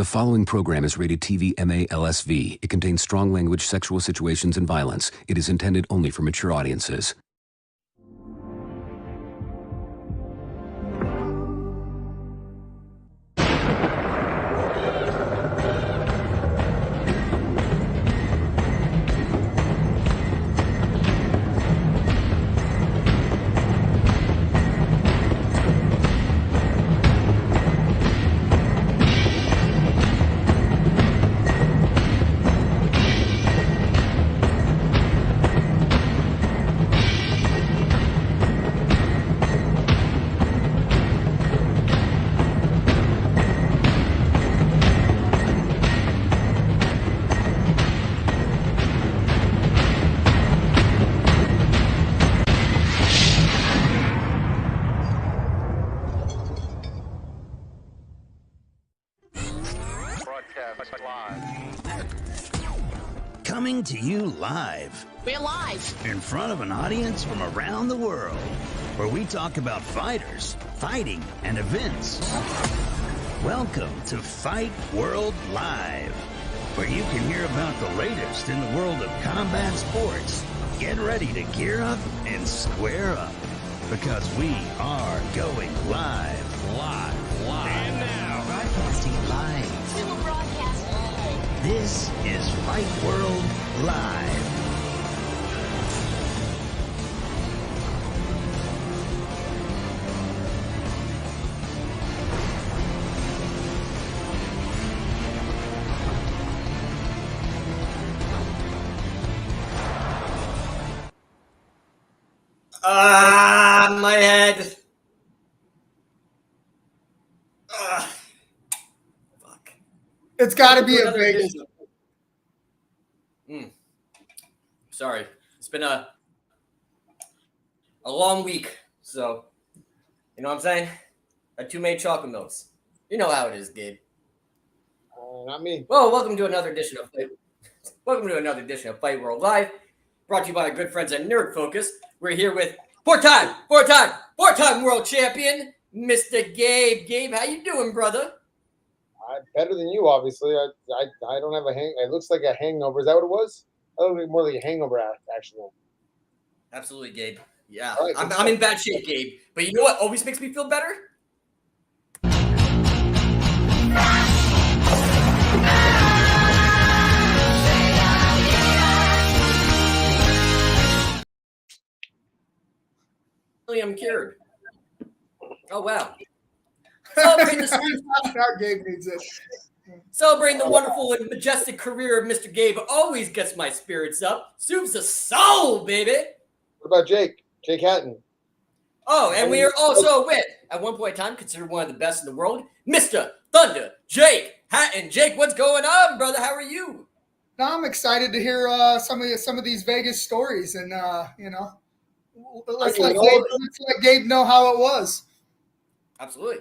The following program is rated TV MA-LSV. It contains strong language, sexual situations, and violence. It is intended only for mature audiences. Coming to you live. We're live. In front of an audience from around the world, where we talk about fighters, fighting, and events. Welcome to Fight World Live, where you can hear about the latest in the world of combat sports. Get ready to gear up and square up, because we are going live. And now, broadcasting live. We will broadcast live. This is Fight World Live. My head. Fuck. It's got to be a Vegas. Sorry. It's been a long week, so you know what I'm saying? Had too many chocolate milks. You know how it is, Gabe. Not me. Well, welcome to another edition of Fight World Live, brought to you by our good friends at Nerd Focus. We're here with four-time world champion, Mr. Gabe. Gabe, how you doing, brother? Better than you, obviously. I don't have a hang. It looks like a hangover. Is that what it was? I look more like a hangover, actually. Absolutely, Gabe. Yeah, Right, I'm in bad shape, Gabe. But you know what always makes me feel better? I'm cured. Oh, wow. Celebrating Gabe needs it. Celebrating the wonderful and majestic career of Mr. Gabe always gets my spirits up. Soup's a soul, baby. What about Jake? Jake Hatton. Oh, and we are also with, at one point in time, considered one of the best in the world, Mr. Thunder Jake Hatton. Jake, what's going on, brother? How are you? Now I'm excited to hear some of these Vegas stories, and let's let Gabe know how it was. Absolutely.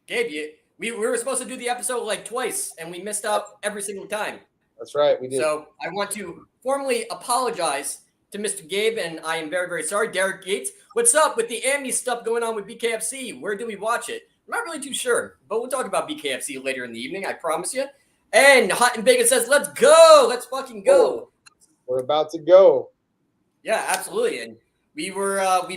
Gabe, we were supposed to do the episode like twice, and we missed out every single time. That's right, we did. So I want to formally apologize to Mr. Gabe, and I am very, very sorry. Derek Gates, what's up with the Amnesty stuff going on with BKFC? Where do we watch it? I'm not really too sure, but we'll talk about BKFC later in the evening, I promise you. And Hot and Vegas says, let's go. Let's fucking go. We're about to go. Yeah, absolutely. And we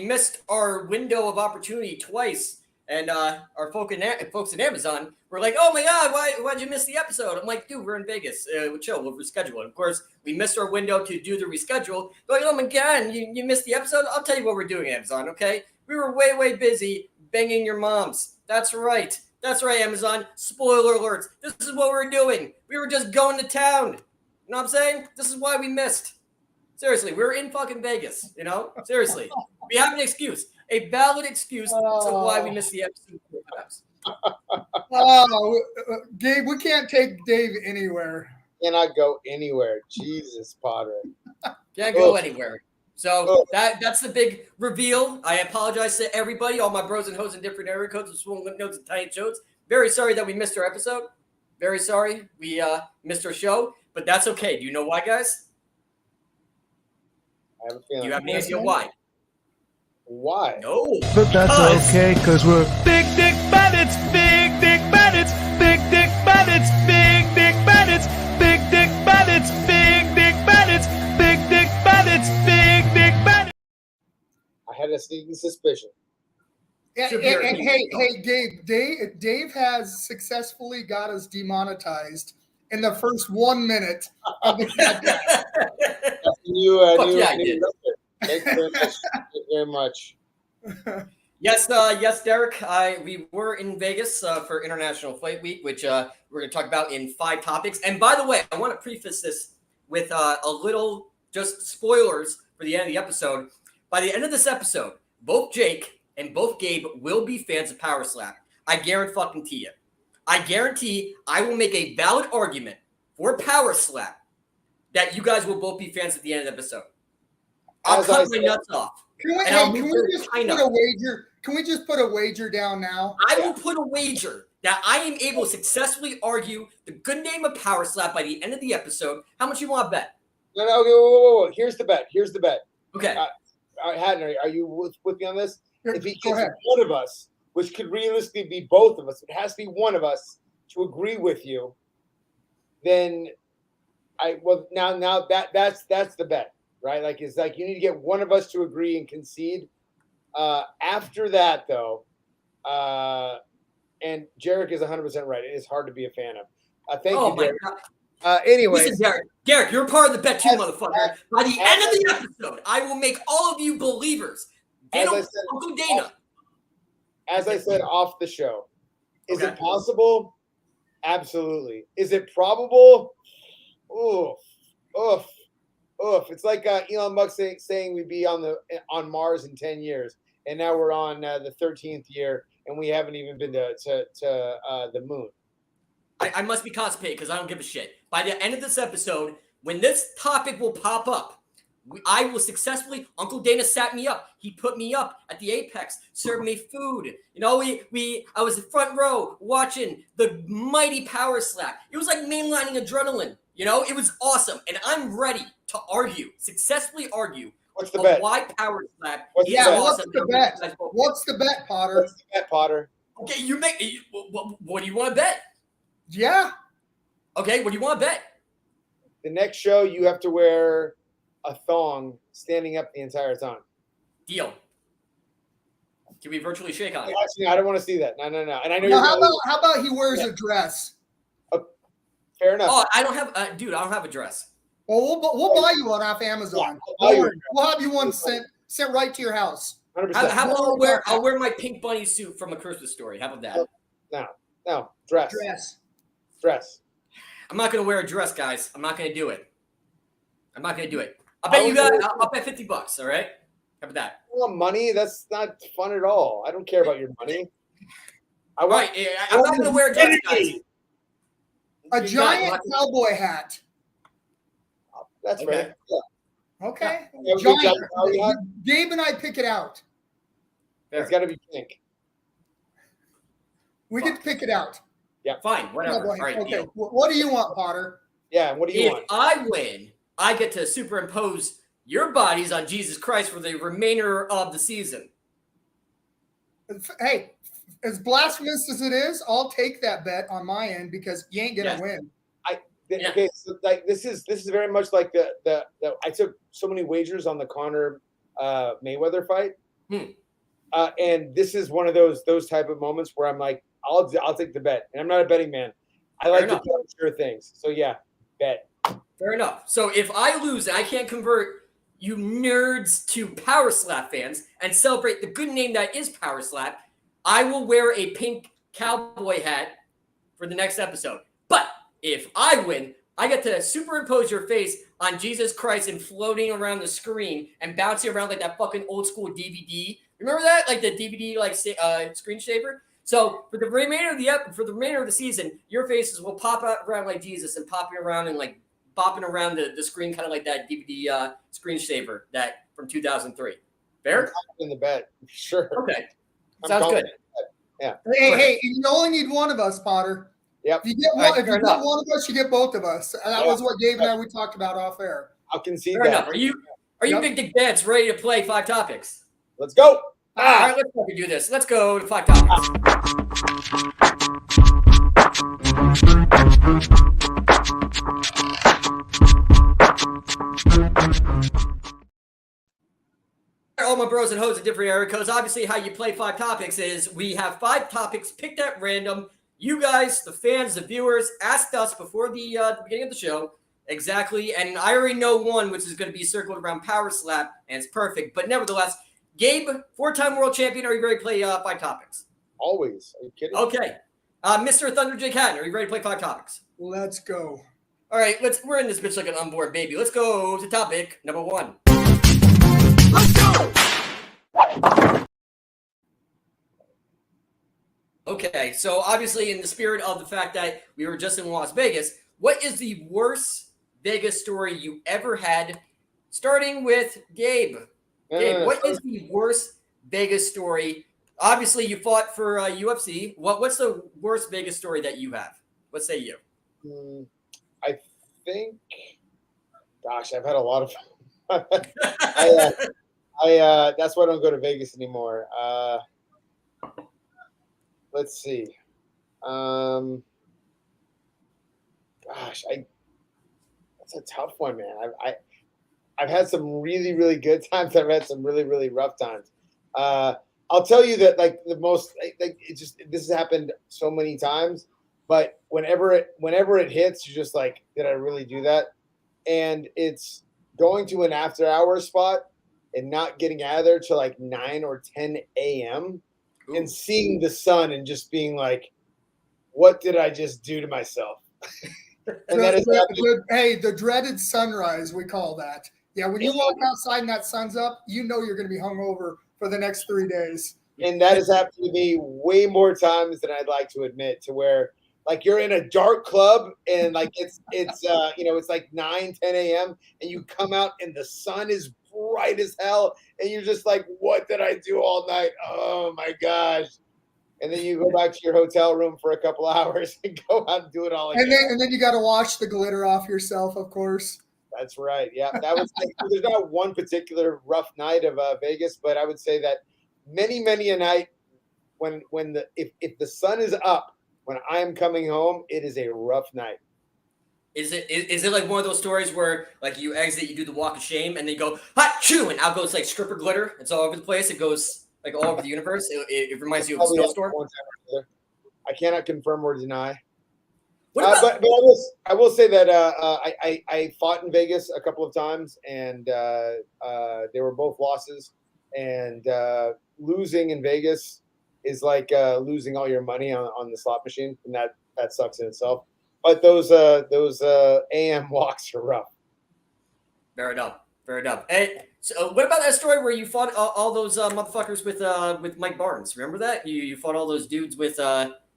missed our window of opportunity twice. And our folks at Amazon were like, oh my God, why'd you miss the episode? I'm like, dude, we're in Vegas. Chill, we'll reschedule it. Of course, we missed our window to do the reschedule. They're like, oh my God, you missed the episode? I'll tell you what we're doing, Amazon, okay? We were way, way busy banging your moms. That's right. That's right, Amazon. Spoiler alerts. This is what we're doing. We were just going to town. You know what I'm saying? This is why we missed. Seriously, we're in fucking Vegas, you know? Seriously. We have an excuse. A valid excuse to why we missed the episode. Gabe, we can't take Dave anywhere. Cannot go anywhere. Jesus, Potter. Can't go anywhere. So that's the big reveal. I apologize to everybody, all my bros and hoes in different area codes with swollen lymph nodes and tiny shows. Very sorry that we missed our episode. Very sorry we missed our show, but that's okay. Do you know why, guys? I have a feeling. Do you have any idea why? Why? No. But that's okay, because we're big dick bandits, big dick bandits, big dick bandits. bandits, big dick bandits, big dick bandits, big dick bandits, big dick bandits, big dick bandits. I had a sneaking suspicion. Yeah, and hey, Dave has successfully got us demonetized in the first 1 minute of the podcast. I did. Thank you very much. Thank you very much. Yes, Derek. We were in Vegas for International Fight Week, which we're going to talk about in 5 topics. And by the way, I want to preface this with a little just spoilers for the end of the episode. By the end of this episode, both Jake and both Gabe will be fans of Power Slap. I guarantee you. I guarantee I will make a valid argument for Power Slap that you guys will both be fans at the end of the episode. I'll cut my nuts off. Can we just put a wager down now? I will put a wager that I am able to successfully argue the good name of Power Slap by the end of the episode. How much you want to bet? No, whoa. Here's the bet. Okay. Hatton, are you with me on this? If he Go gets ahead. one of us, which could realistically be both of us, it has to be one of us to agree with you, then that's the bet, right? Like it's like you need to get one of us to agree and concede. After that, though, and Jarek is 100% right. It is hard to be a fan of. Thank you, Jarek. Anyways, listen, Derek, you're part of the bet too, motherfucker. By the end of the episode, I will make all of you believers. Uncle Dana. As I said off the show, is it possible? Absolutely. Is it probable? Oof. It's like Elon Musk saying we'd be on Mars in 10 years, and now we're on the 13th year, and we haven't even been to the moon. I must be constipated because I don't give a shit. By the end of this episode, when this topic will pop up, I will successfully. Uncle Dana sat me up. He put me up at the Apex, served me food. You know, I was in front row watching the mighty Power Slap. It was like mainlining adrenaline. You know, it was awesome, and I'm ready to successfully argue. What's the bet? Why Power Slap What's is the bet? awesome. What's the bet, Potter? What's the bet, Potter? Okay, you make. What do you want to bet? Yeah. Okay, what do you want to bet? The next show, you have to wear a thong standing up the entire time. Deal. Can we virtually shake on it? Actually, I don't want to see that. No. And I know. No, how about he wears a dress? Fair enough. Oh, I don't have, dude. I don't have a dress. Well, we'll buy you one off Amazon. Yeah, we'll have you one sent right to your house. 100%. How about I'll wear my pink bunny suit from A Christmas Story. How about that? No. Dress. I'm not gonna wear a dress, guys. I'm not gonna do it. I bet you guys. I'll bet $50. All right. How about that? Well, money. That's not fun at all. I don't care about your money. I'm not gonna wear a dress, guys. A giant cowboy hat. That's Okay. right. Yeah. Okay. Yeah, Giant. Gabe and I pick it out. It's got to be pink. We get to pick it out. Yeah. Fine. Whatever. All right. Okay. Deal. What do you want, Potter? Yeah. What do you want? If I win, I get to superimpose your bodies on Jesus Christ for the remainder of the season. Hey, as blasphemous as it is, I'll take that bet on my end because you ain't gonna win. Yeah. Okay, so like this is very much like the I took so many wagers on the Conor Mayweather fight, and this is one of those type of moments where I'm like, I'll take the bet, and I'm not a betting man. I like to bet sure things, so yeah, bet. Fair enough. So if I lose and I can't convert you nerds to Power Slap fans and celebrate the good name that is Power Slap, I will wear a pink cowboy hat for the next episode. But if I win, I get to superimpose your face on Jesus Christ and floating around the screen and bouncing around like that fucking old school DVD. Remember that? Like the DVD screen saver? So for the remainder of the season, your faces will pop out around like Jesus and popping around and like bopping around the screen, kind of like that DVD screensaver that from 2003. Fair? In the bet, sure. Okay, sounds good. Yeah. Hey, you only need one of us, Potter. Yep. If you get one, one of us, you get both of us. And that was what Gabe and I talked about off air. I'll concede Fair that. enough. Are you Big Dick Dance ready to play 5 topics? Let's go. All right, let's fucking do this. Let's go to 5 topics. All my bros and hoes in different area codes. Obviously, how you play 5 topics is we have 5 topics picked at random. You guys, the fans, the viewers, asked us before the beginning of the show exactly, and I already know one, which is going to be circled around Power Slap, and it's perfect. But nevertheless, Gabe, 4-time world champion, are you ready to play 5 topics? Always. Are you kidding? Okay. Mr. Thunder Jake Hatton, are you ready to play 5 topics? Let's go. All right, we're in this bitch like an unborn baby. Let's go to topic number 1. Let's go. Okay, so obviously in the spirit of the fact that we were just in Las Vegas, what is the worst Vegas story you ever had? Starting with Gabe. Gabe, what is the worst Vegas story? Obviously, you fought for UFC. What's the worst Vegas story that you have? What say you? I think, gosh, I've had a lot of. That's why I don't go to Vegas anymore. Let's see. Gosh, that's a tough one, man. I've had some really, really good times. I've had some really, really rough times. I'll tell you that like the most, like it just, this has happened so many times, but whenever it hits, you're just like, did I really do that? And it's going to an after hours spot and not getting out of there till like 9 or 10 a.m. and seeing the sun and just being like, what did I just do to myself? And that is the dreaded sunrise, we call that. Yeah, when you walk outside and that sun's up, you know you're going to be hungover for the next 3 days. And that has happened to me way more times than I'd like to admit, to where like you're in a dark club and like it's like 9, 10 a.m. and you come out and the sun is bright as hell and you're just like, what did I do all night? Oh my gosh. And then you go back to your hotel room for a couple hours and go out and do it all again. And then you got to wash the glitter off yourself, of course. That's right. Yeah, that was. There's not one particular rough night of Vegas, but I would say that many a night if the sun is up when I am coming home, it is a rough night. Is it like one of those stories where like you exit, you do the walk of shame, and then you go hot chew, and out goes like stripper glitter. It's all over the place. It goes like all over the universe. It reminds you of a snowstorm. I cannot confirm or deny. But I will say that I fought in Vegas a couple of times, and they were both losses. And losing in Vegas is like losing all your money on the slot machine, and that sucks in itself. But those AM walks are rough. Fair enough. Hey, so what about that story where you fought all those motherfuckers with Mike Barnes? Remember that you fought all those dudes with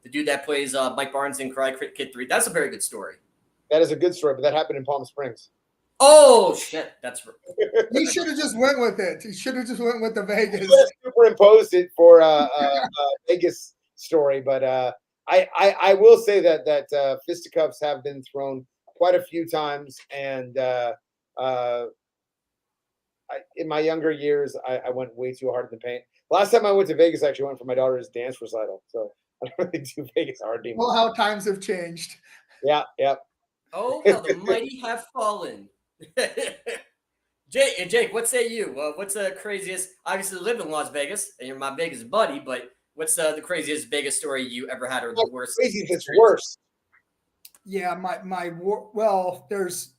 the dude that plays Mike Barnes in Karate Kid 3. That's a very good story. That is a good story, but that happened in Palm Springs. Oh shit, that's right. You should have just went with it. You should have just went with the Vegas. Superimposed it for a Vegas story, but I will say that fisticuffs have been thrown quite a few times, and in my younger years, I went way too hard in the paint. Last time I went to Vegas, I actually went for my daughter's dance recital, so I don't really do Vegas hard anymore. Well, how times have changed. Yeah. Oh, how the mighty have fallen. Jake, what say you? What's the craziest? Obviously, you live in Las Vegas, and you're my Vegas buddy. But what's the craziest Vegas story you ever had, or the worst? Crazy, it's worse. Yeah, well, there's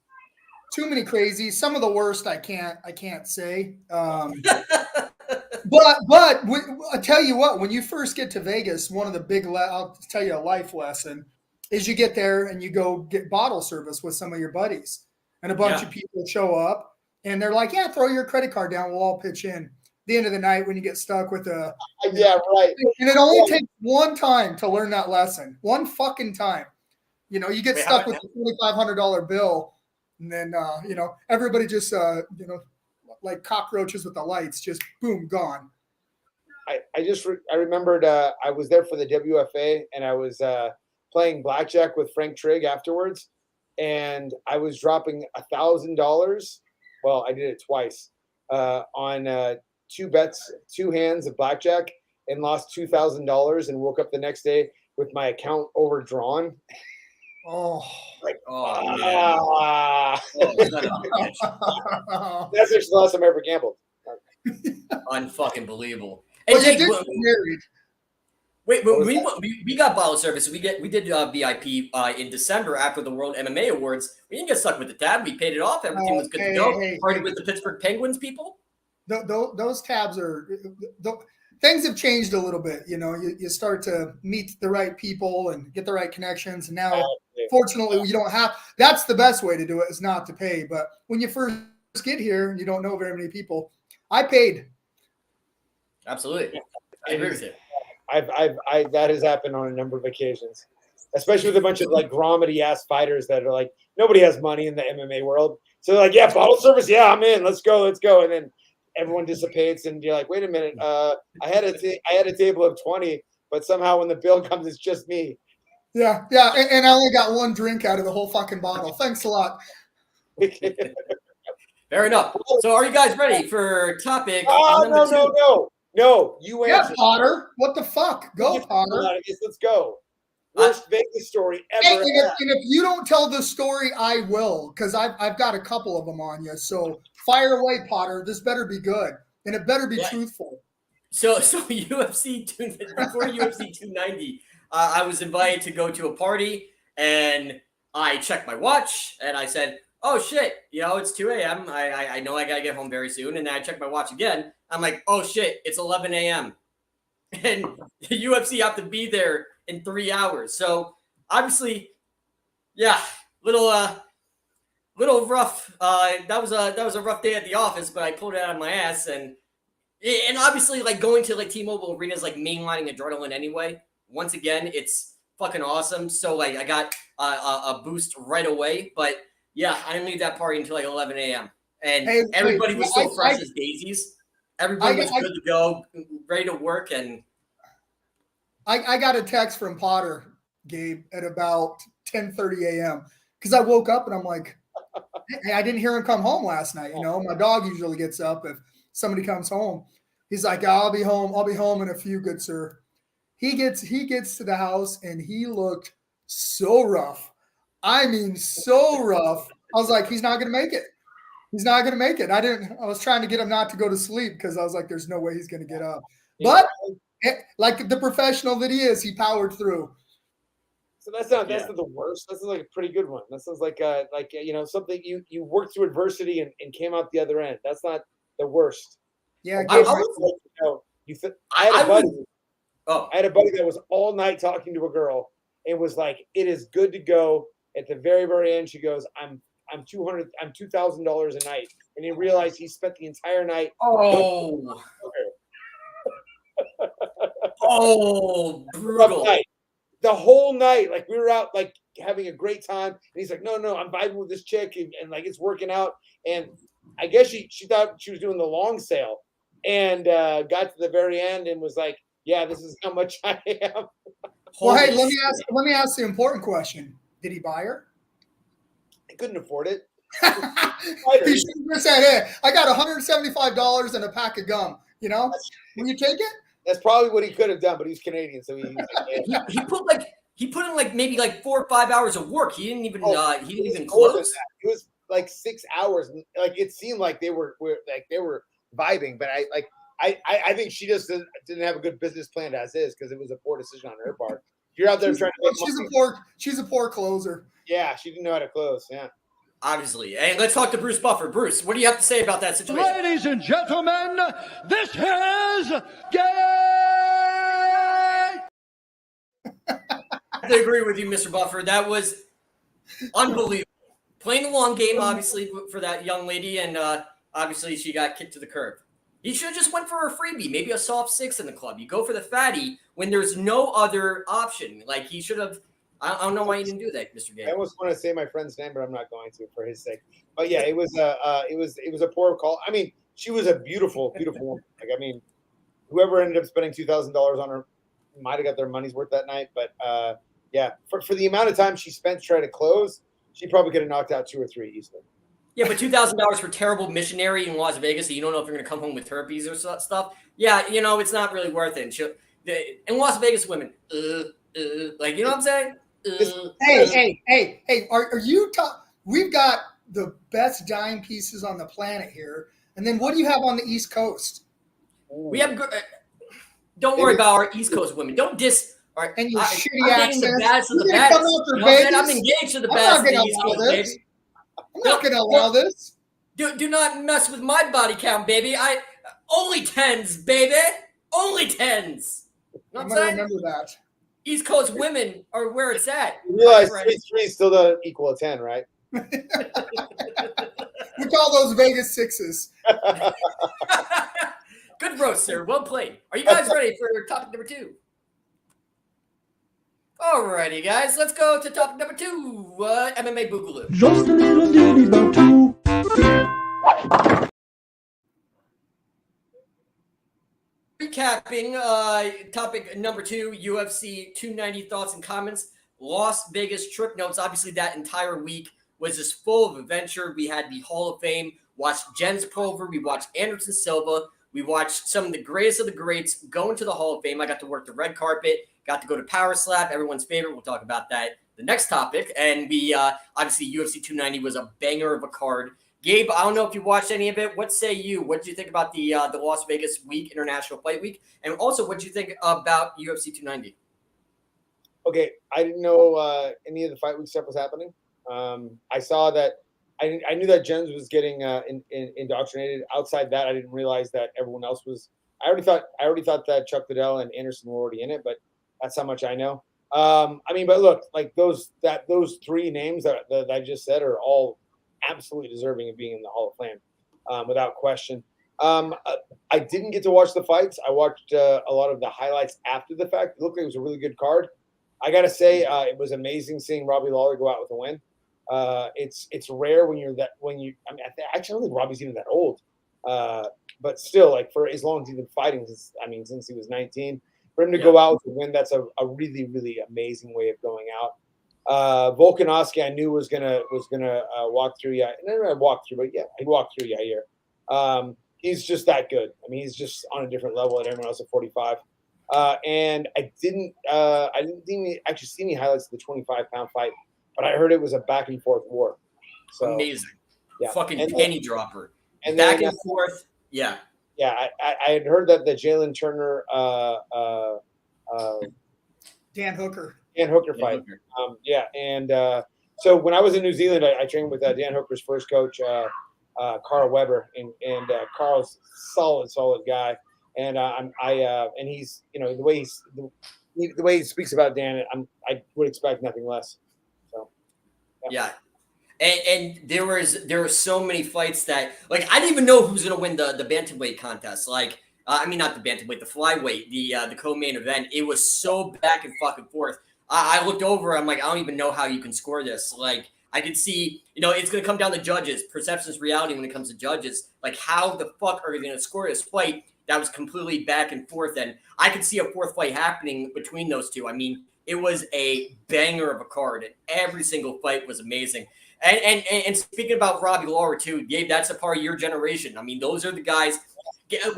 too many crazy. Some of the worst I can't say. But I tell you what, when you first get to Vegas, one of the big I'll tell you a life lesson is you get there and you go get bottle service with some of your buddies. And a bunch of people show up and they're like, yeah, throw your credit card down. We'll all pitch in. At the end of the night when you get stuck with a – yeah, right. And it only takes one time to learn that lesson. One fucking time. You know, you get stuck with a $2,500 bill and then, everybody just, like cockroaches with the lights, just boom, gone. I remembered I was there for the WFA and I was playing blackjack with Frank Trigg afterwards. And I was dropping $1,000. Well, I did it twice on 2 bets, 2 hands of blackjack, and lost $2,000 and woke up the next day with my account overdrawn. Oh, Like, Oh, man. ah. Oh, son of a bitch. That's actually the last time I ever gambled. Unfucking believable. And well, you Jake, did get married. wait, What was we got bottle service. We did VIP in December after the World MMA Awards. We didn't get stuck with the tab. We paid it off. Everything was good to go. Partied with the Pittsburgh Penguins people. Those tabs are things have changed a little bit. You know, you start to meet the right people and get the right connections. And now, fortunately, you don't have. That's the best way to do it is not to pay. But when you first get here and you don't know very many people, I paid. Absolutely, I agree with you. I that has happened on a number of occasions, especially with a bunch of like gromity ass fighters that are like nobody has money in the MMA world, so they're like, yeah, bottle service, yeah, I'm in, let's go, and then everyone dissipates, and you're like, wait a minute, I had a table of 20, but somehow when the bill comes, it's just me. Yeah, and I only got one drink out of the whole fucking bottle. Thanks a lot. Fair enough. So, are you guys ready for topic? No, you Yeah, answer. Potter. What the fuck? Go, Potter. Let's go. Worst Vegas story ever. Hey, and if you don't tell the story, I will, because I've got a couple of them on you. So fire away, Potter. This better be good, and it better be truthful. So UFC before UFC 290, I was invited to go to a party, and I checked my watch, and I said, oh shit, it's 2 a.m. I know I gotta get home very soon. And then I checked my watch again. I'm like, oh shit, it's 11 a.m. And the UFC have to be there in 3 hours. So obviously, yeah, little rough. That was a rough day at the office, but I pulled it out of my ass. And obviously, like going to like T-Mobile Arena is like mainlining adrenaline anyway. Once again, it's fucking awesome. So like I got a boost right away, but yeah, I didn't leave that party until like 11 a.m. And everybody was so fresh as daisies. Everybody was good to go, ready to work. And I got a text from Potter, Gabe, at about 10:30 a.m. because I woke up and I'm like, hey, I didn't hear him come home last night. My dog usually gets up if somebody comes home. He's like, I'll be home. I'll be home in a few, good sir. He gets to the house and he looked so rough. I mean, so rough. I was like, he's not going to make it. He's not going to make it. I was trying to get him not to go to sleep because I was like, there's no way he's going to get up. But like the professional that he is, he powered through. So that's not the worst. That sounds like a pretty good one. That sounds like something you worked through adversity and came out the other end. That's not the worst. Yeah, I had a buddy that was all night talking to a girl and was like, it is good to go. At the very, very end, she goes, I'm $2,000 a night, and he realized he spent the entire night. Oh, brutal! The whole night, like we were out, like having a great time, and he's like, "No, I'm vibing with this chick, and like it's working out." And I guess she thought she was doing the long sale, and got to the very end and was like, "Yeah, this is how much I am." Well, hey, let me ask the important question. Did he buy her? I couldn't afford it. He should have said, hey, I got $175 and a pack of gum. Will you take it? That's probably what he could have done, but he's Canadian, so he put in like maybe like 4 or 5 hours of work. He didn't even close. It was like 6 hours. Like it seemed like they were vibing, but I think she just didn't have a good business plan as is because it was a poor decision on her part. You're out there trying to make she's a poor closer. Yeah, she didn't know how to close. Yeah. Obviously. And let's talk to Bruce Buffer. Bruce, what do you have to say about that situation? Ladies and gentlemen, this is Gay! I agree with you, Mr. Buffer. That was unbelievable. Playing the long game, obviously, for that young lady, and obviously she got kicked to the curb. He should have just went for a freebie, maybe a soft 6 in the club. You go for the fatty when there's no other option. Like he should have. I don't know why you didn't do that, Mr. Gay. I almost want to say my friend's name, but I'm not going to for his sake. But yeah, it was a poor call. I mean, she was a beautiful, beautiful woman. Like I mean, whoever ended up spending $2,000 on her might have got their money's worth that night. But yeah, for the amount of time she spent trying to close, she probably could have knocked out 2 or 3 easily. Yeah, but $2,000 for terrible missionary in Las Vegas, so you don't know if you're going to come home with herpes or stuff. Yeah, it's not really worth it. In Las Vegas, women, Like, you know what I'm saying? Hey, are you we've got the best dime pieces on the planet here. And then what do you have on the East Coast? We have don't worry about our East Coast women. Don't diss our and your shitty I'm accents. dating the baddest of the You're gonna baddest. come after You know what I'm saying? Vegas? I'm engaged to the I'm baddest not of the gonna East allow Coast, this. baby. I'm not gonna allow this. Do not mess with my body count, baby. I only 10s, baby. Only 10s. You know what I'm I'm gonna saying? remember that. East Coast women are where it's at. You realize 3 still doesn't equal a 10, right? We call those Vegas sixes. Good roast, sir. Well played. Are you guys ready for topic number 2? Alrighty, guys. Let's go to topic number 2. MMA Boogaloo. Just a little ditty about you. Recapping topic number 2, UFC 290 thoughts and comments. Las Vegas trip notes. Obviously, that entire week was just full of adventure. We had the Hall of Fame, watched Jens Pulver, we watched Anderson Silva, we watched some of the greatest of the greats go into the Hall of Fame. I got to work the red carpet, got to go to Power Slap, everyone's favorite. We'll talk about that the next topic. And we obviously UFC 290 was a banger of a card. Gabe, I don't know if you watched any of it. What say you? What did you think about the Las Vegas week, International Fight Week? And also, what did you think about UFC 290? Okay, I didn't know any of the fight week stuff was happening. I saw that. I knew that Jens was getting indoctrinated. Outside that, I didn't realize that everyone else was. I already thought that Chuck Liddell and Anderson were already in it, but that's how much I know. I mean, but look, like those 3 names that I just said are all absolutely deserving of being in the Hall of Fame, without question. I didn't get to watch the fights. I watched a lot of the highlights after the fact. It looked like it was a really good card. I gotta say, it was amazing seeing Robbie Lawler go out with a win. It's rare when you're that when you. I mean, actually, I don't think Robbie's even that old, but still, like for as long as he's been fighting, since he was 19, for him to go out with a win, that's a really really amazing way of going out. Volkanovski, I knew was gonna walk through. Yeah, and walk through, but yeah, he walked through Yair. He's just that good. I mean, he's just on a different level than everyone else at 45. And I didn't actually see any highlights of the 25-pound fight, but I heard it was a back and forth war. So amazing, yeah, fucking penny dropper, and back then, and forth. Yeah. I had heard that the Jalen Turner, Dan Hooker fight. And so when I was in New Zealand, I trained with Dan Hooker's first coach, Carl Weber, and Carl's solid guy. And and he's the way he speaks about Dan, I would expect nothing less. So yeah. And there were so many fights that like I didn't even know who was gonna win the bantamweight contest. Like I mean not the bantamweight, the flyweight, the co-main event. It was so back and fucking forth. I looked over. I'm like, I don't even know how you can score this. Like I could see, it's gonna come down to judges. Perception is reality when it comes to judges. Like how the fuck are you gonna score this fight? That was completely back and forth, and I could see a fourth fight happening between those two. I mean, it was a banger of a card, and every single fight was amazing. And speaking about Robbie Lawler too, Gabe, that's a part of your generation. I mean, those are the guys.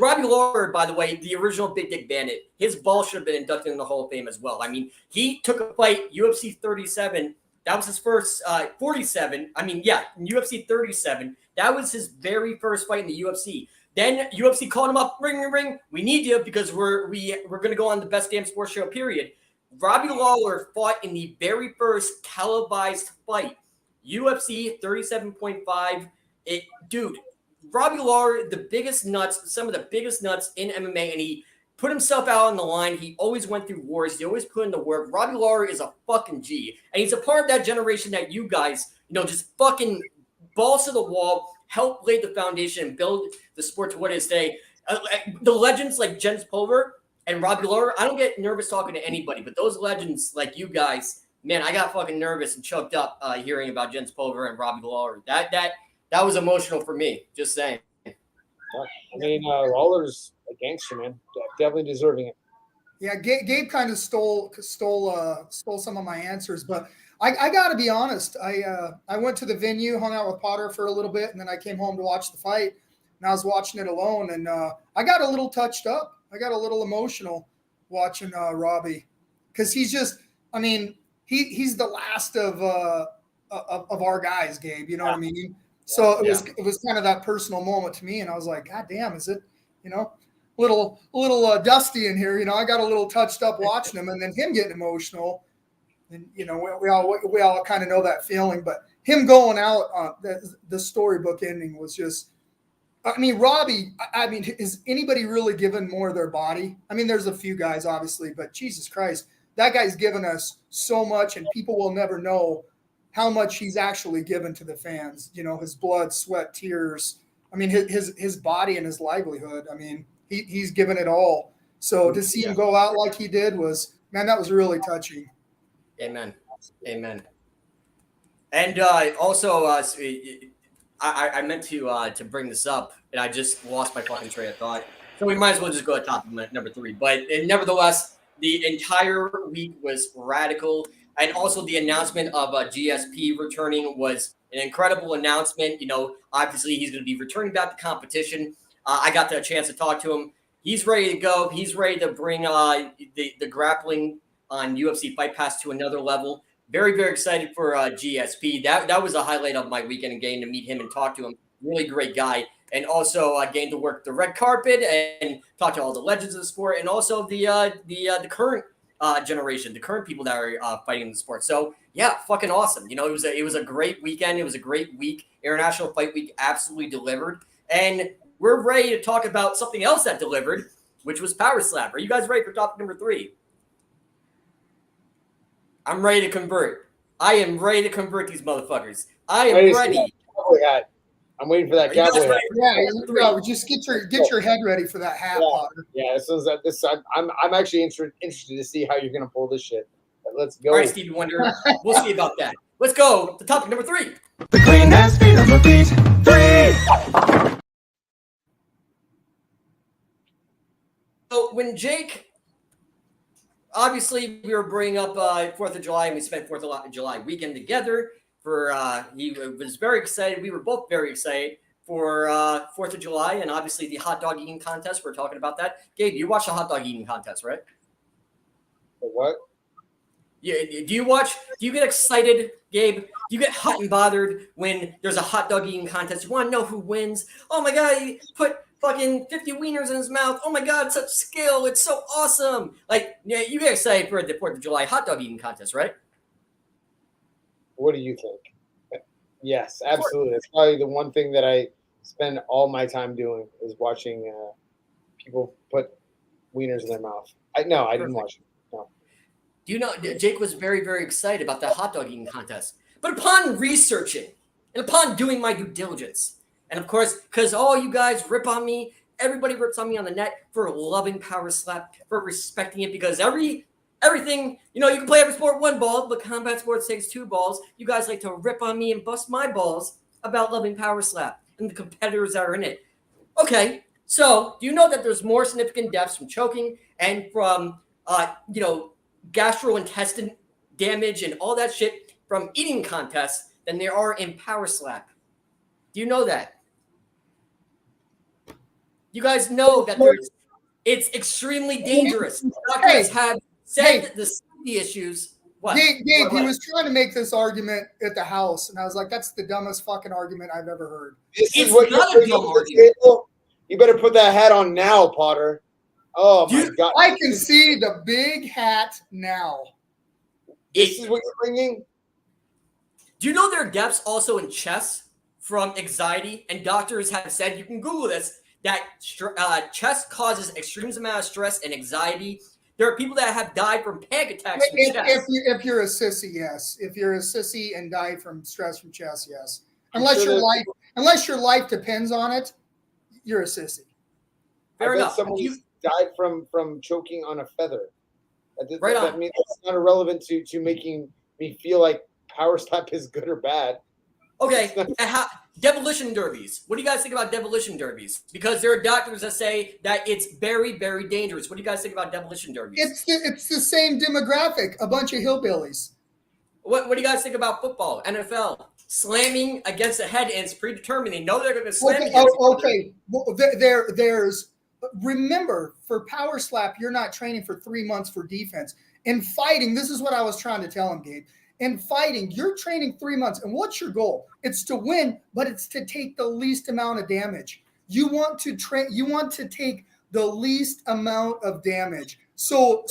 Robbie Lawler, by the way, the original Big Dick Bandit, his ball should have been inducted in the Hall of Fame as well. I mean, he took a fight, UFC 37. That was his first 47. I mean, yeah, UFC 37. That was his very first fight in the UFC. Then UFC called him up, ring. We need you because we're going to go on the best damn sports show, period. Robbie Lawler fought in the very first televised fight, UFC 37.5. Dude, Robbie Lawler, some of the biggest nuts in MMA, and he put himself out on the line. He always went through wars. He always put in the work. Robbie Lawler is a fucking G, and he's a part of that generation that you guys, just fucking balls to the wall, help lay the foundation and build the sport to what it is today. The legends like Jens Pulver and Robbie Lawler, I don't get nervous talking to anybody, but those legends like you guys, man, I got fucking nervous and choked up hearing about Jens Pulver and Robbie Lawler. That was emotional for me, just saying. I mean, Lawler's a gangster, man. Definitely deserving it. Yeah, Gabe kind of stole some of my answers, but I got to be honest. I went to the venue, hung out with Potter for a little bit, and then I came home to watch the fight. And I was watching it alone, and I got a little touched up. I got a little emotional watching Robbie because he's just I mean, he's the last of our guys, Gabe. You know what I mean? So it was kind of that personal moment to me, and I was like, God damn, is it, little dusty in here? I got a little touched up watching him, and then him getting emotional, and we all kind of know that feeling. But him going out, the storybook ending was just. I mean, Robbie, is anybody really given more of their body? I mean, there's a few guys, obviously, but Jesus Christ, that guy's given us so much, and people will never know how much he's actually given to the fans. His blood, sweat, tears. I mean, his body and his livelihood. I mean, he's given it all. So to see him go out like he did that was really touching. Amen. And also, I meant to bring this up, and I just lost my fucking train of thought. So we might as well just go to topic number 3. But nevertheless, the entire week was radical. And also the announcement of GSP returning was an incredible announcement. Obviously he's going to be returning back to competition. I got the chance to talk to him. He's ready to go. He's ready to bring the grappling on UFC Fight Pass to another level. Very, very excited for GSP. That was a highlight of my weekend, and getting to meet him and talk to him. Really great guy. And also getting to work the red carpet and talk to all the legends of the sport, and also the current generation, the current people that are fighting in the sport. So yeah, fucking awesome. It was a great weekend. It was a great week. International Fight Week absolutely delivered. And we're ready to talk about something else that delivered, which was Power Slap. Are you guys ready for topic number 3? I'm ready to convert. I am ready to convert these motherfuckers. I am ready. I'm waiting for that cowboy hat. Yeah, just get your head ready for that hat, Potter. Yeah, I'm actually interested to see how you're gonna pull this shit. But let's go. All right, Stevie Wonder. We'll see about that. Let's go to topic number 3. The Queen has been on the beat. 3. So when Jake, obviously we were bringing up 4th of July, and we spent 4th of July weekend together. He was very excited. We were both very excited for 4th of July, and obviously the hot dog eating contest. We're talking about that. Gabe, you watched the hot dog eating contest, right? What? Yeah. Do you get excited, Gabe? Do you get hot and bothered when there's a hot dog eating contest? You want to know who wins? Oh my God, he put fucking 50 wieners in his mouth. Oh my God, such skill. It's so awesome. You get excited for the 4th of July hot dog eating contest, right? What do you think? Yes, absolutely. It's probably the one thing that I spend all my time doing is watching people put wieners in their mouth. I didn't watch it. No. Do you know, Jake was very, very excited about that hot dog eating contest. But upon researching and upon doing my due diligence, and of course, because all you guys rip on me, everybody rips on me on the net for loving Power Slap, for respecting it, because everything, you can play every sport 1 ball, but combat sports takes 2 balls. You guys like to rip on me and bust my balls about loving Power Slap and the competitors that are in it. Okay, so do you know that there's more significant deaths from choking and from, gastrointestinal damage and all that shit from eating contests than there are in Power Slap? Do you know that? You guys know that it's extremely dangerous. Doctors have said the safety issues. What? Gabe, he was trying to make this argument at the house, and I was like, that's the dumbest fucking argument I've ever heard. It's not a dumb argument. You better put that hat on now, Potter. Oh, my God. I can see the big hat now. This is what you're bringing? Do you know there are deaths also in chess from anxiety? And doctors have said, you can Google this, that chess causes extreme amount of stress and anxiety. There are people that have died from panic attacks from chess. If you're a sissy, yes. If you're a sissy and died from stress from chess, yes. Unless your life depends on it, you're a sissy. Fair enough. Someone died from choking on a feather. That means it's not irrelevant to making me feel like Power Slap is good or bad. Okay, demolition derbies. What do you guys think about demolition derbies? Because there are doctors that say that it's very, very dangerous. What do you guys think about demolition derbies? It's the same demographic, a bunch of hillbillies. What do you guys think about football, NFL? Slamming against the head, and it's predetermined. They know they're going to slam against okay. Well, there's remember, for power slap, you're not training for 3 months for defense. In fighting, this is what I was trying to tell him, Gabe. In fighting, you're training 3 months. And what's your goal? It's to win, but it's to take the least amount of damage. You want to take the least amount of damage. So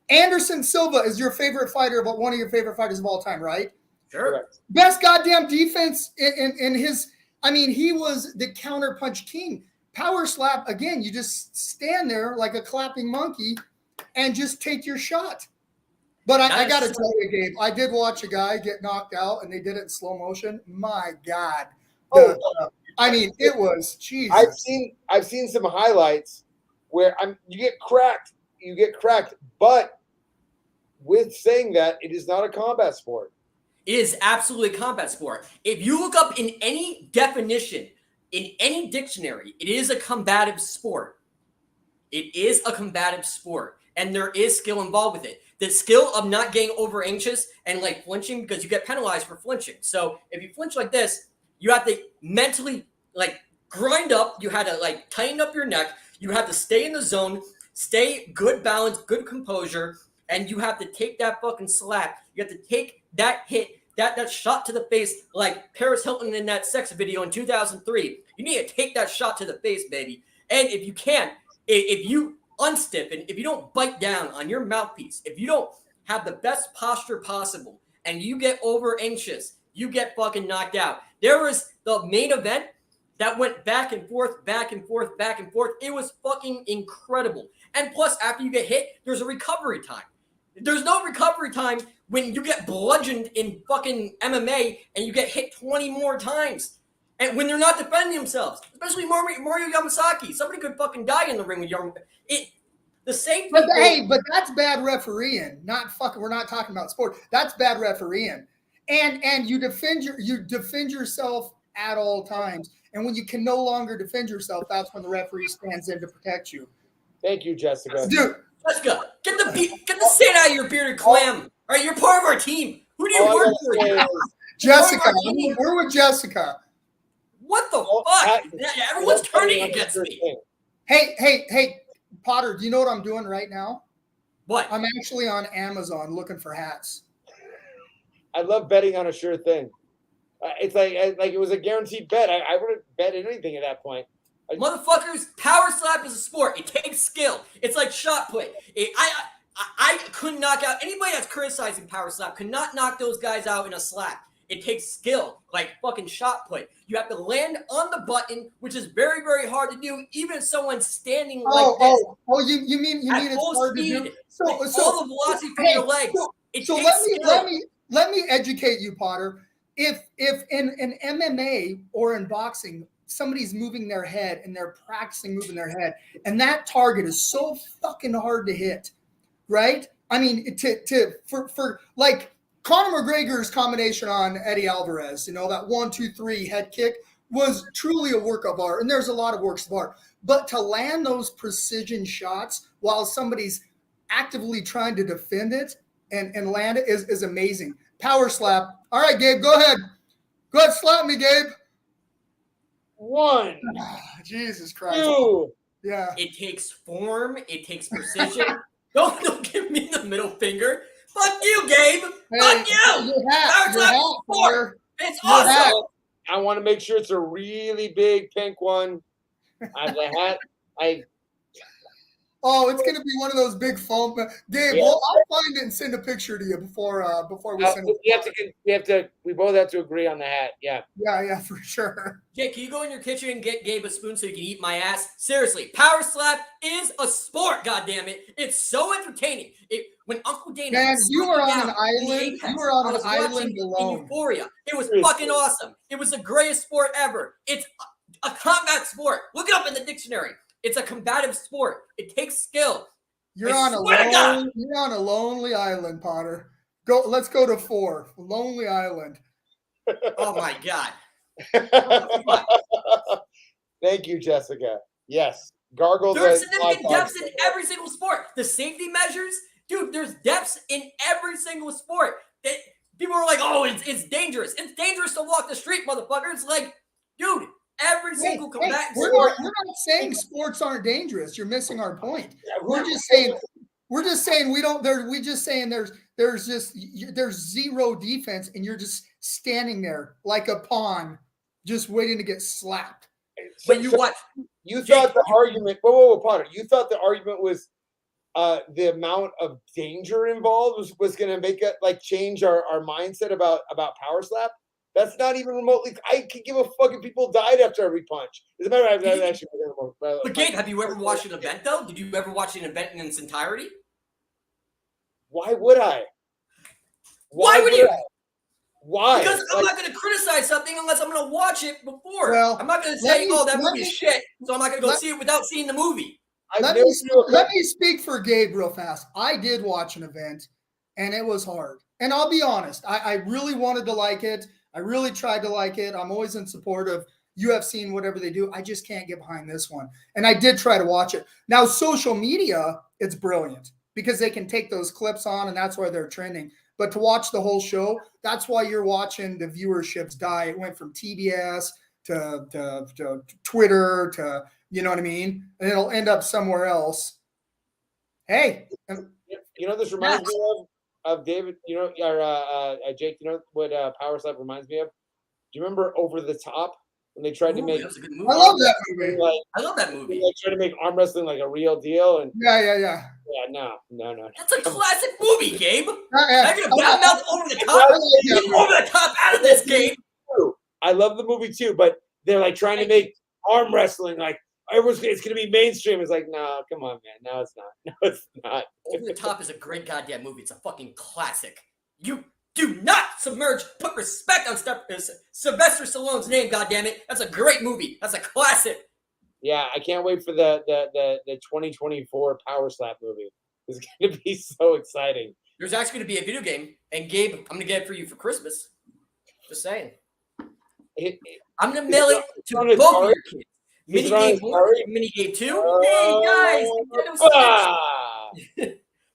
Anderson Silva is your favorite fighter, but one of your favorite fighters of all time, right? Sure. Best goddamn defense in his. I mean, he was the counterpunch king. Power slap, again, you just stand there like a clapping monkey and just take your shot. But I got to tell you, Gabe, I did watch a guy get knocked out, and they did it in slow motion. My God. I mean, it was, Jesus. I've seen some highlights where you get cracked. But with saying that, it is not a combat sport. It is absolutely a combat sport. If you look up in any definition, in any dictionary, it is a combative sport. It is a combative sport. And there is skill involved with it. The skill of not getting over anxious and like flinching, because you get penalized for flinching. So if you flinch like this, you have to mentally like grind up. You had to like tighten up your neck. You have to stay in the zone, stay good balance, good composure. And you have to take that fucking slap. You have to take that hit, that shot to the face, like Paris Hilton in that sex video in 2003. You need to take that shot to the face, baby. And if you can't, if you unstiffen, if you don't bite down on your mouthpiece, if you don't have the best posture possible, and you get over anxious, you get fucking knocked out. There was the main event that went back and forth, back and forth, back and forth. It was fucking incredible. And plus, after you get hit, there's a recovery time. There's no recovery time when you get bludgeoned in fucking MMA and you get hit 20 more times. And when they're not defending themselves, especially Mario Yamasaki, somebody could fucking die in the ring with Yamasaki. The same thing. But that's bad refereeing. We're not talking about sport. That's bad refereeing. And you defend yourself at all times. And when you can no longer defend yourself, that's when the referee stands in to protect you. Thank you, Jessica. Dude, Jessica, get the sand out of your bearded clam. All right, you're part of our team. Who do you work for? Jessica, we're with Jessica. What the fuck? Everyone's turning against me. Hey, Potter, do you know what I'm doing right now? What? I'm actually on Amazon looking for hats. I love betting on a sure thing. It's like it was a guaranteed bet. I wouldn't bet anything at that point. Motherfuckers, power slap is a sport. It takes skill. It's like shot put. I couldn't knock out anybody that's criticizing power slap. Could not knock those guys out in a slap. It takes skill, like fucking shot put. You have to land on the button, which is very, very hard to do, even if someone's standing like this. You mean it's hard speed, to do? So all the velocity from your legs. Let me educate you, Potter. If in MMA or in boxing, somebody's moving their head and they're practicing moving their head, and that target is so fucking hard to hit, right? I mean, for like Conor McGregor's combination on Eddie Alvarez, that 1-2-3 head kick was truly a work of art, and there's a lot of works of art. But to land those precision shots while somebody's actively trying to defend it and land it is amazing. Power slap. All right, Gabe, go ahead. Go ahead, slap me, Gabe. 1. Jesus Christ. 2. Yeah. It takes form. It takes precision. Don't give me the middle finger. Fuck you, Gabe. Fuck you. Power slap is sport. It's awesome. I want to make sure it's a really big pink one. I have the hat. It's gonna be one of those big foam. Gabe, Yeah. well, I'll find it and send a picture to you before we send it. We both have to agree on the hat. Yeah. Yeah, for sure. Jake, can you go in your kitchen and get Gabe a spoon so you can eat my ass? Seriously, power slap is a sport. Goddammit, it's so entertaining. When Uncle Dana, Man, you were on an island. You were on an island alone. Euphoria. It was fucking awesome. It was the greatest sport ever. It's a combat sport. Look it up in the dictionary. It's a combative sport. It takes skill. You're on a lonely island, Potter. Let's go to 4. Lonely Island. Oh my God. Thank you, Jessica. Yes. Gargle. There's significant depths in every single sport. The safety measures, dude, there's depths in every single sport. People are like, oh, it's dangerous. It's dangerous to walk the street, motherfucker. It's like, dude, Every single combatant we're sport. not saying sports aren't dangerous. You're missing our point. Yeah, We're just saying we don't. We just saying there's zero defense, and you're just standing there like a pawn, just waiting to get slapped. But you what? You thought the argument? Whoa, Potter! You thought the argument was the amount of danger involved was going to make it like change our mindset about power slap? That's not even remotely. I could give a fuck if people died after every punch. As a matter of fact, actually. But Gabe, have you ever watched an event though? Did you ever watch an event in its entirety? Why would I? Why would you? Why? Because I'm not going to criticize something unless I'm going to watch it before. Well, I'm not going to say, "Oh, that movie is shit," so I'm not going to go see it without seeing the movie. Let me speak for Gabe real fast. I did watch an event, and it was hard. And I'll be honest, I really wanted to like it. I really tried to like it. I'm always in support of UFC and whatever they do. I just can't get behind this one. And I did try to watch it. Now, social media, it's brilliant because they can take those clips on, and that's why they're trending. But to watch the whole show, that's why you're watching the viewerships die. It went from TBS to Twitter to, you know what I mean? And it'll end up somewhere else. Hey. You know, this reminds me of David, you know, or Jake, you know what Power Slap reminds me of? Do you remember Over the Top when they tried to make? That was a good movie. I love that movie. I love that movie. They tried to make arm wrestling like a real deal, and Yeah. no. That's a classic movie, Gabe. Yeah. I'm gonna mouth Over the Top. Get Over the Top out of this game. I love the movie too, but they're like trying to make arm wrestling like it's going to be mainstream. It's like, no, come on, man. No, it's not. No, it's not. Over the Top is a great goddamn movie. It's a fucking classic. You do not submerge. Put respect on Sylvester Stallone's name. Goddammit, that's a great movie. That's a classic. Yeah, I can't wait for the 2024 Power Slap movie. It's going to be so exciting. There's actually going to be a video game, and Gabe, I'm going to get it for you for Christmas. Just saying. I'm going to mail it to both of your kids. Mini Game 1, Mini Game 2. Hey, guys!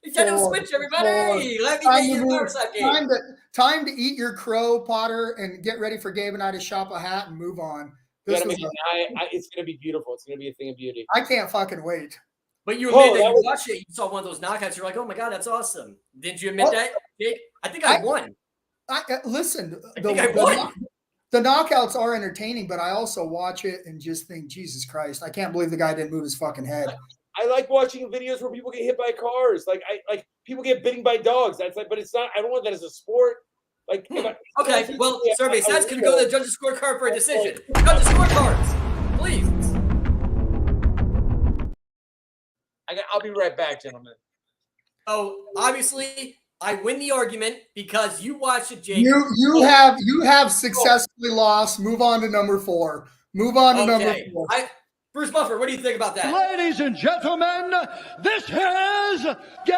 Nintendo Switch, everybody! Let me get you a Power Slap game. Time to eat your crow, Potter, and get ready for Gabe and I to shop a hat and move on. It's going to be beautiful. It's going to be a thing of beauty. I can't fucking wait. But you admit that you watched it, you saw one of those knockouts, you're like, oh my God, that's awesome. Didn't you admit that, Jake? I think I won. Listen, I won. The knockouts are entertaining, but I also watch it and just think, Jesus Christ, I can't believe the guy didn't move his fucking head. I like watching videos where people get hit by cars. Like people get bitten by dogs. That's like, but it's not. I don't want that as a sport. Like, okay. Well, survey says can go to the judges' scorecard for a decision. Judges' scorecards, please. I'll be right back, gentlemen. Oh, obviously, I win the argument because you watched it, Jake. You have successfully lost. Move on to number 4. Move on to number 4. Bruce Buffer, what do you think about that? Ladies and gentlemen, this is Game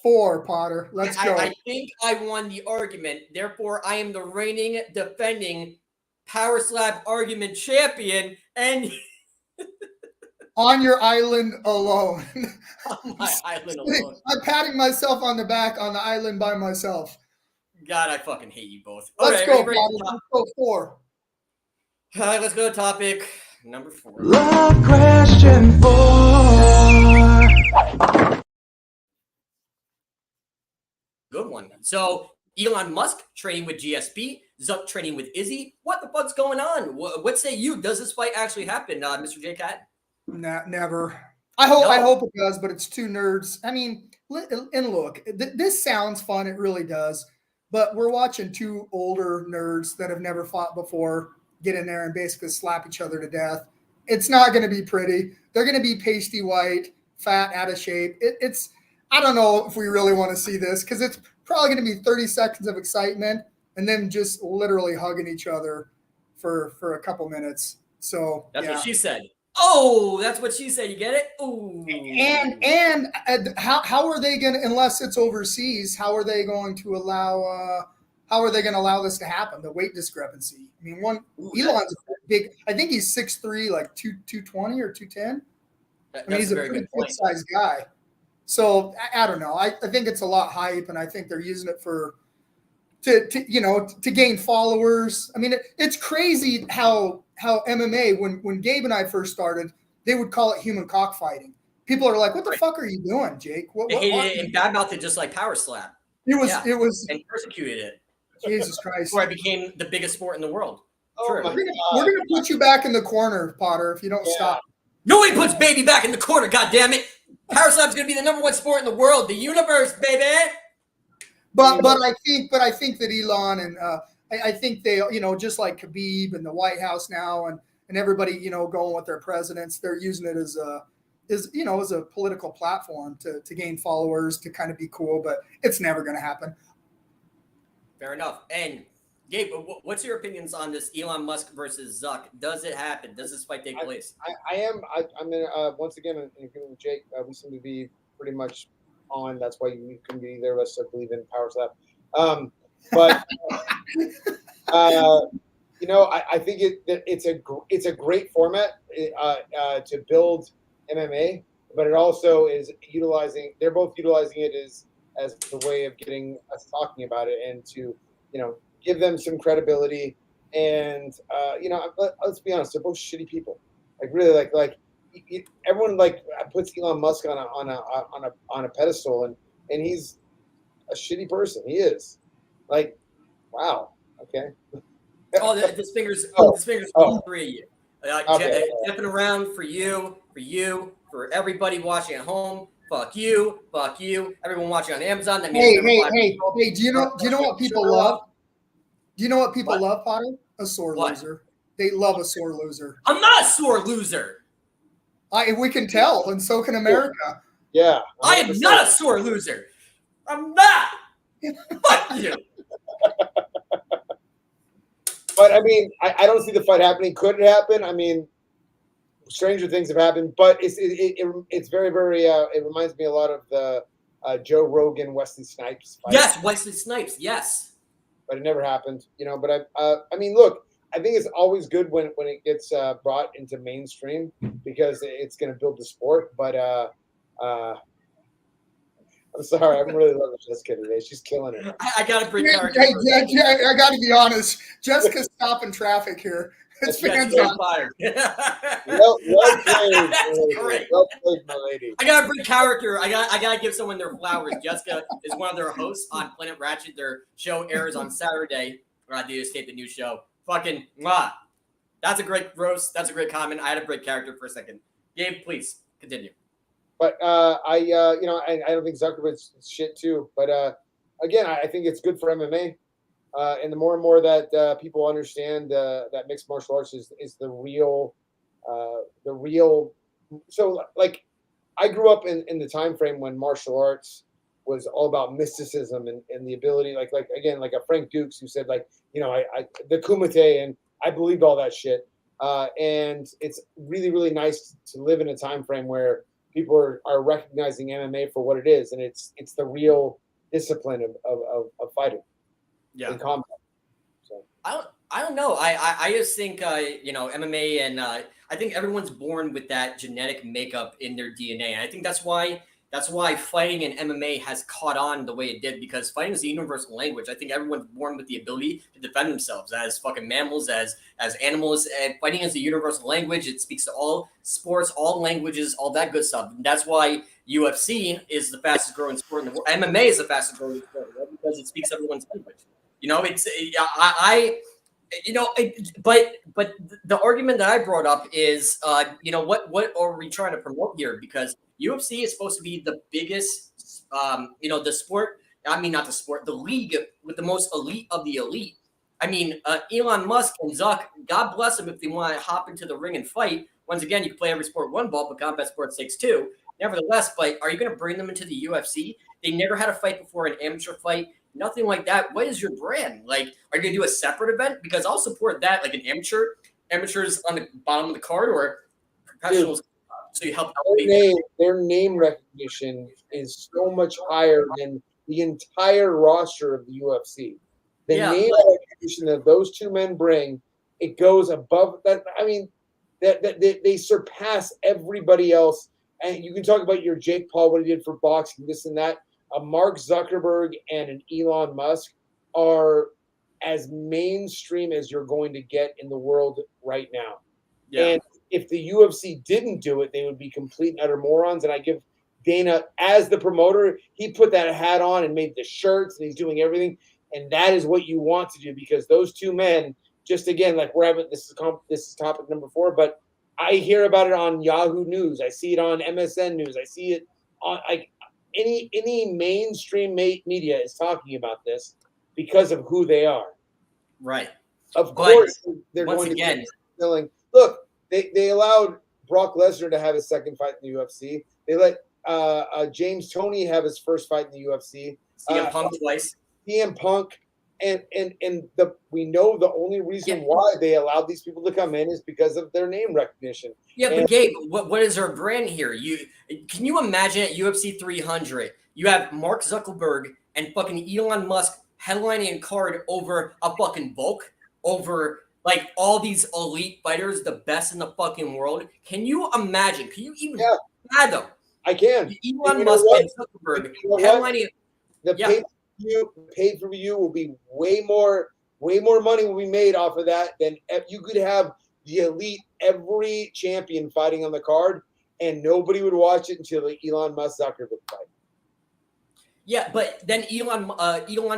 4, Potter. Let's go. I think I won the argument. Therefore, I am the reigning, defending Power Slap argument champion. And on your island alone. On my island alone. I'm patting myself on the back on the island by myself. God, I fucking hate you both. Let's go, Potter. Let's go 4. All right, let's go to topic number 4. Love question 4. Good one. So, Elon Musk training with GSP, Zuck training with Izzy. What the fuck's going on? What say you? Does this fight actually happen, Mr. J. Cat? Nah, never. I hope it does, but it's 2 nerds. I mean, and look, this sounds fun. It really does. But we're watching 2 older nerds that have never fought before get in there and basically slap each other to death. It's not going to be pretty. They're going to be pasty white, fat, out of shape. It's I don't know if we really want to see this because it's probably going to be 30 seconds of excitement and then just literally hugging each other for a couple minutes. So that's what she said. Oh, that's what she said. You get it? Ooh. And how are they going to, unless it's overseas, how are they going to allow this to happen? The weight discrepancy. I mean, Elon's big. I think he's 6'3", like 220 or 210. I mean, he's a pretty good-sized guy. So I don't know. I think it's a lot hype, and I think they're using it for to gain followers. I mean, it's crazy how MMA, when Gabe and I first started, they would call it human cockfighting. People are like, "What the fuck are you doing, Jake?" They hated it and badmouthed it just like power slap. It was and persecuted it. Jesus Christ! Before it became the biggest sport in the world. Oh We're gonna put you back in the corner, Potter, if you don't stop. Nobody puts baby back in the corner. God damn it! Power slap's gonna be the #1 sport in the world, the universe, baby. But I think that Elon and I think they, just like Khabib and the White House now and everybody, going with their presidents, they're using it as a political platform to gain followers, to kind of be cool, but it's never going to happen. Fair enough. And Gabe, what's your opinions on this Elon Musk versus Zuck? Does it happen? Does this fight take place? I'm in, once again, in agreement with Jake. We seem to be pretty much on. That's why you can be there. Let's believe in power slap. But I think it's a great format to build MMA, but it also is utilizing. They're both utilizing it as the way of getting us talking about it and to give them some credibility. And let's be honest, they're both shitty people. Like really, like everyone puts Elon Musk on a pedestal, and he's a shitty person. He is. Like, wow. Okay. This finger's all three of you. Okay. Jumping around for you, for everybody watching at home. Fuck you. Everyone watching on Amazon. That means hey. Do you know what people love? Do you know what people love, Potter? A sore loser. They love a sore loser. I'm not a sore loser. We can tell, and so can America. Yeah. 100%. I am not a sore loser. I'm not. Fuck you. But I mean, I don't see the fight happening. Could it happen? I mean, stranger things have happened, but it's very, very. It reminds me a lot of the Joe Rogan, Wesley Snipes fight. Yes, Wesley Snipes. Yes. But it never happened, But I mean, look, I think it's always good when it gets brought into mainstream because it's going to build the sport. But I'm sorry, I'm really loving Jessica today. She's killing it. I got to bring character. I got to be honest. Jessica's stopping traffic here. It's fans on fire. Well played, my lady. I gotta bring character. I gotta give someone their flowers. Jessica is one of their hosts on Planet Ratchet. Their show airs on Saturday. They just taped a new show. Fucking mwah. That's a great roast. That's a great comment. I had a great character for a second. Gabe, please continue. But I don't think Zuckerberg's shit too. But again, I think it's good for MMA. And the more and more that people understand that mixed martial arts is the real. So like, I grew up in the time frame when martial arts was all about mysticism and the ability, like a Frank Dukes who said the Kumite, and I believed all that shit. And it's really, really nice to live in a time frame where people are recognizing MMA for what it is, and it's the real discipline of fighting. Yeah. In combat. So I don't know. I just think MMA, and I think everyone's born with that genetic makeup in their DNA, and I think that's why fighting and MMA has caught on the way it did, because fighting is a universal language. I think everyone's born with the ability to defend themselves as fucking mammals, as animals, and fighting is a universal language. It speaks to all sports, all languages, all that good stuff. And that's why UFC is the fastest growing sport in the world. MMA is the fastest growing sport, right? Because it speaks everyone's language. But the argument that I brought up is, what are we trying to promote here? Because UFC is supposed to be the biggest, the sport. I mean, not the sport, the league with the most elite of the elite. I mean, Elon Musk and Zuck, God bless them if they want to hop into the ring and fight. Once again, you can play every sport one ball, but combat sports takes two. Nevertheless, but are you going to bring them into the UFC? They never had a fight before, an amateur fight. Nothing like that. What is your brand? Like, are you going to do a separate event? Because I'll support that, like an amateurs on the bottom of the card, or professionals. Dude, so you help their name recognition is so much higher than the entire roster of the UFC. The name recognition that those two men bring, it goes above that. I mean, that they surpass everybody else. And you can talk about your Jake Paul, what he did for boxing, this and that. A Mark Zuckerberg and an Elon Musk, are as mainstream as you're going to get in the world right now. Yeah. And if the UFC didn't do it, they would be complete and utter morons. And I give Dana, as the promoter, he put that hat on and made the shirts, and he's doing everything. And that is what you want to do, because those two men, just again, like we're having this is topic number 4, but I hear about it on Yahoo News. I see it on MSN News. I see it on like any mainstream media is talking about this because of who they are. Right. Of But course, they're once going again, to be filling. Look, they allowed Brock Lesnar to have his second fight in the UFC. They let James Toney have his first fight in the UFC. CM Punk twice. CM Punk, and we know the only reason why they allowed these people to come in is because of their name recognition. Yeah, but Gabe, what is our brand here? Can you imagine at UFC 300, you have Mark Zuckerberg and fucking Elon Musk headlining a card over a fucking Volk, over like all these elite fighters, the best in the fucking world? Can you imagine? Can you even fathom? I can. Elon Musk and Zuckerberg headlining. The pay-per-view will be way more money will be made off of that than you could have the elite, every champion fighting on the card, and nobody would watch it until the Elon Musk Zuckerberg fight. Yeah, but then Elon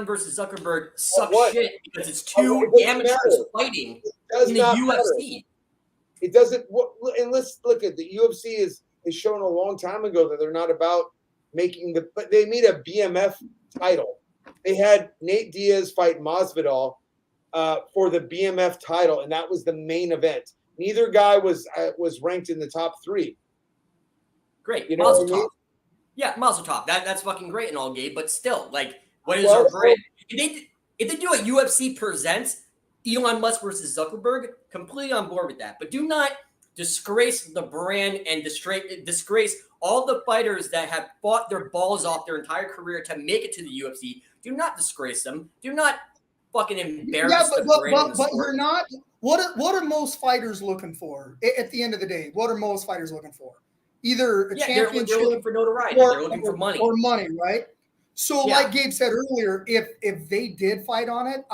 versus Zuckerberg sucks shit because it's two amateurs fighting in the UFC. It doesn't. And let's look at the UFC is shown a long time ago that they're not about making but they made a BMF title. They had Nate Diaz fight Masvidal for the BMF title, and that was the main event. Neither guy was ranked in the top 3. Great, you know what I mean? Yeah, Mazel Tov. That's fucking great and all, Gabe. But still, like, what is our brand? If they do a UFC presents Elon Musk versus Zuckerberg, completely on board with that. But do not disgrace the brand and disgrace all the fighters that have fought their balls off their entire career to make it to the UFC. Do not disgrace them. Do not fucking embarrass the brand. But you're not. What are most fighters looking for at the end of the day? What are most fighters looking for? Either a championship, they're looking for notoriety, they're looking for money, right? So, like Gabe said earlier, if they did fight on it,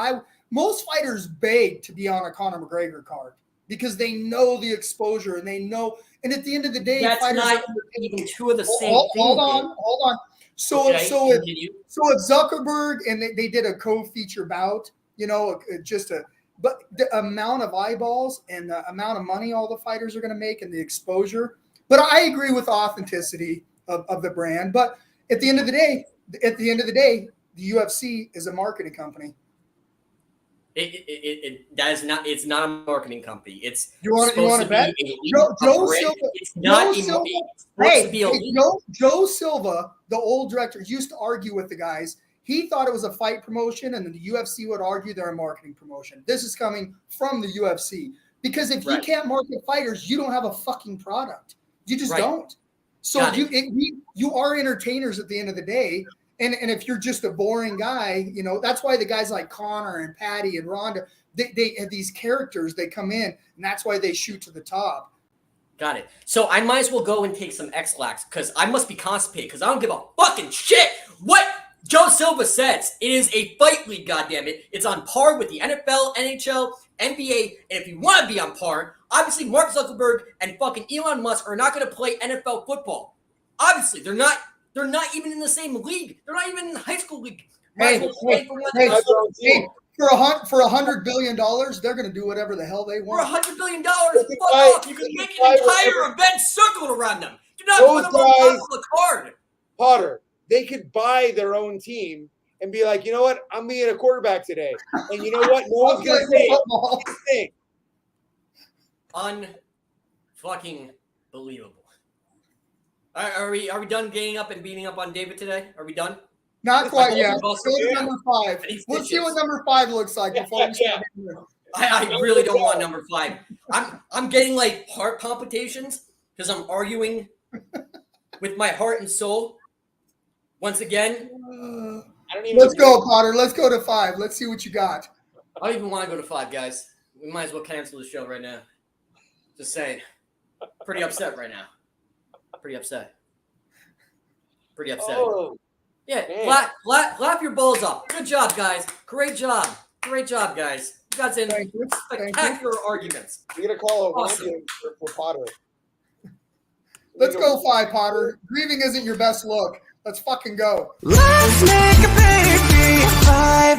most fighters beg to be on a Conor McGregor card because they know the exposure and they know. And at the end of the day, that's not even two of the same thing. Hold on. So if Zuckerberg and they did a co-feature bout, but the amount of eyeballs and the amount of money all the fighters are going to make and the exposure. But I agree with authenticity of the brand. But at the end of the day, the UFC is a marketing company. It's not a marketing company. It's you want to bet? Joe Silva, the old director, used to argue with the guys. He thought it was a fight promotion, and then the UFC would argue they're a marketing promotion. This is coming from the UFC because if you can't market fighters, you don't have a fucking product. You just don't. So you are entertainers at the end of the day. And if you're just a boring guy, that's why the guys like Connor and Patty and Ronda, they have these characters, they come in, and that's why they shoot to the top. Got it. So I might as well go and take some X-Lax because I must be constipated because I don't give a fucking shit what Joe Silva says. It is a fight league, goddammit. It's on par with the NFL, NHL, NBA, and if you want to be on par, obviously Mark Zuckerberg and fucking Elon Musk are not going to play NFL football. Obviously, they're not even in the same league. They're not even in the high school league. For $100 billion, they're going to do whatever the hell they want. For $100 billion, fuck off. You can make an entire event circle around them. Do not put them on top of the card. Potter, they could buy their own team and be like, you know what? I'm being a quarterback today. And you know what? No one's going to say anything. Unfucking believable. Are we done ganging up and beating up on David today? Are we done? Not quite yet. Go to number 5. Let's see what number 5 looks like before we start. I really don't want number 5. I'm getting like heart palpitations because I'm arguing with my heart and soul. Once again, let's go, Potter. Let's go to 5. Let's see what you got. I don't even want to go to 5, guys. We might as well cancel the show right now. Just saying. Pretty upset right now. Pretty upset. Oh, Yeah, Man. clap your balls up. Good job, guys. Great job, guys. You guys in Thank you. spectacular arguments. We're gonna call a Awesome. wine for Potter. Let's go, Five Potter. Grieving isn't your best look. Let's fucking go. Let's make a baby five.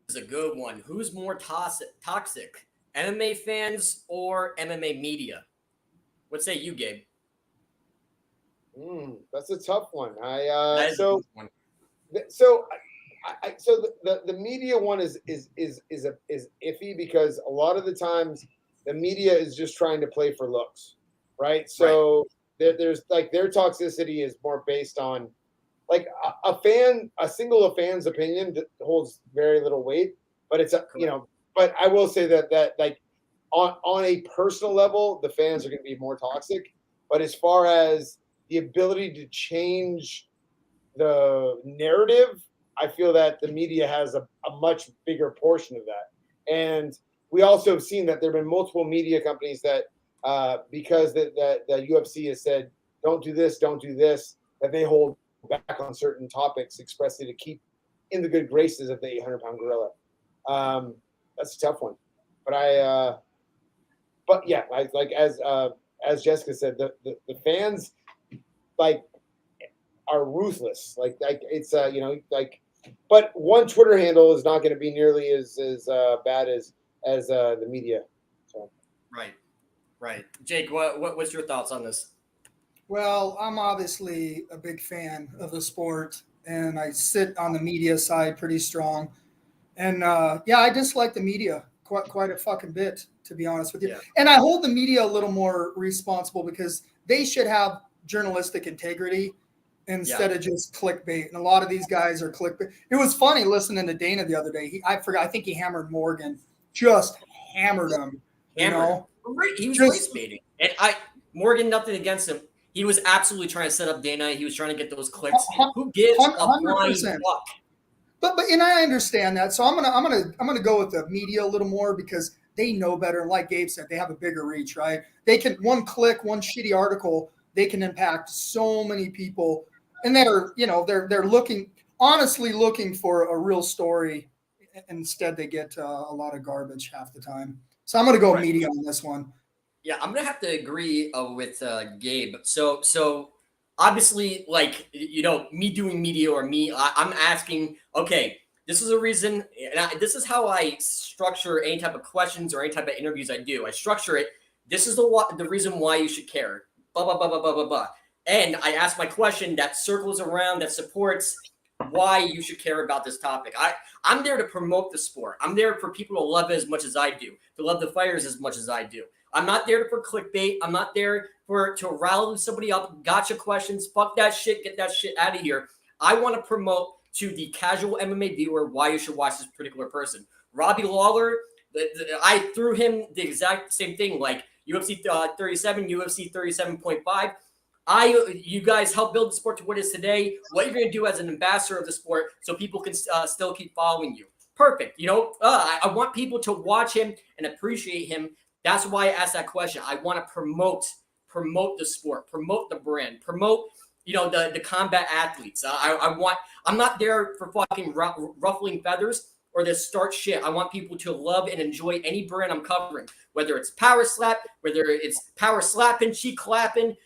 This is a good one. Who's more toxic? MMA fans or MMA media? What say you, Gabe? That's a tough one. That is a So good one. so the media one is iffy because a lot of the times the media is just trying to play for looks, right? So there's like their toxicity is more based on like a fan's opinion that holds very little weight, but it's but I will say that like on a personal level, the fans are going to be more toxic, but as far as the ability to change the narrative, I feel that the media has a much bigger portion of that. And we also have seen that there have been multiple media companies that, because the UFC has said, don't do this, that they hold back on certain topics expressly to keep in the good graces of the 800-pound gorilla. That's a tough one. But yeah, like as Jessica said, the fans like are ruthless. Like it's but one Twitter handle is not going to be nearly as bad as the media. So Right. Jake, what's your thoughts on this? Well, I'm obviously a big fan of the sport, and I sit on the media side pretty strong. And yeah, I dislike the media quite a fucking bit, to be honest with you. Yeah. And I hold the media a little more responsible because they should have journalistic integrity instead of just clickbait. And a lot of these guys are clickbait. It was funny listening to Dana the other day. I think he hammered Morgan, just hammered him. You know, he was race baiting, and Morgan, nothing against him. He was absolutely trying to set up Dana. He was trying to get those clicks. Who gives a flying fuck? But and I understand that. So I'm gonna go with the media a little more because they know better. And like Gabe said, they have a bigger reach, right? They can one click, one shitty article, they can impact so many people. And they're honestly looking for a real story. Instead, they get a lot of garbage half the time. So I'm gonna go media on this one. Yeah, I'm gonna have to agree with Gabe. So obviously, like me doing media or I'm asking. Okay, this is a reason, and this is how I structure any type of questions or any type of interviews I do. I structure it. This is the reason why you should care. Blah blah blah blah blah blah blah. And I ask my question that circles around that supports why you should care about this topic. I'm there to promote the sport. I'm there for people to love it as much as I do, to love the fighters as much as I do. I'm not there for clickbait. I'm not there to rally somebody up. Gotcha questions. Fuck that shit. Get that shit out of here. I want to promote to the casual MMA viewer why you should watch this particular person. Robbie Lawler, I threw him the exact same thing, like UFC 37, UFC 37.5. You guys helped build the sport to what it is today. What you're going to do as an ambassador of the sport so people can still keep following you. Perfect. I want people to watch him and appreciate him. That's why I asked that question. I want to promote the sport, promote the brand, promote the combat athletes. I'm not there for fucking ruffling feathers or to start shit. I want people to love and enjoy any brand I'm covering, whether it's power slap, whether it's power slapping, cheek clapping,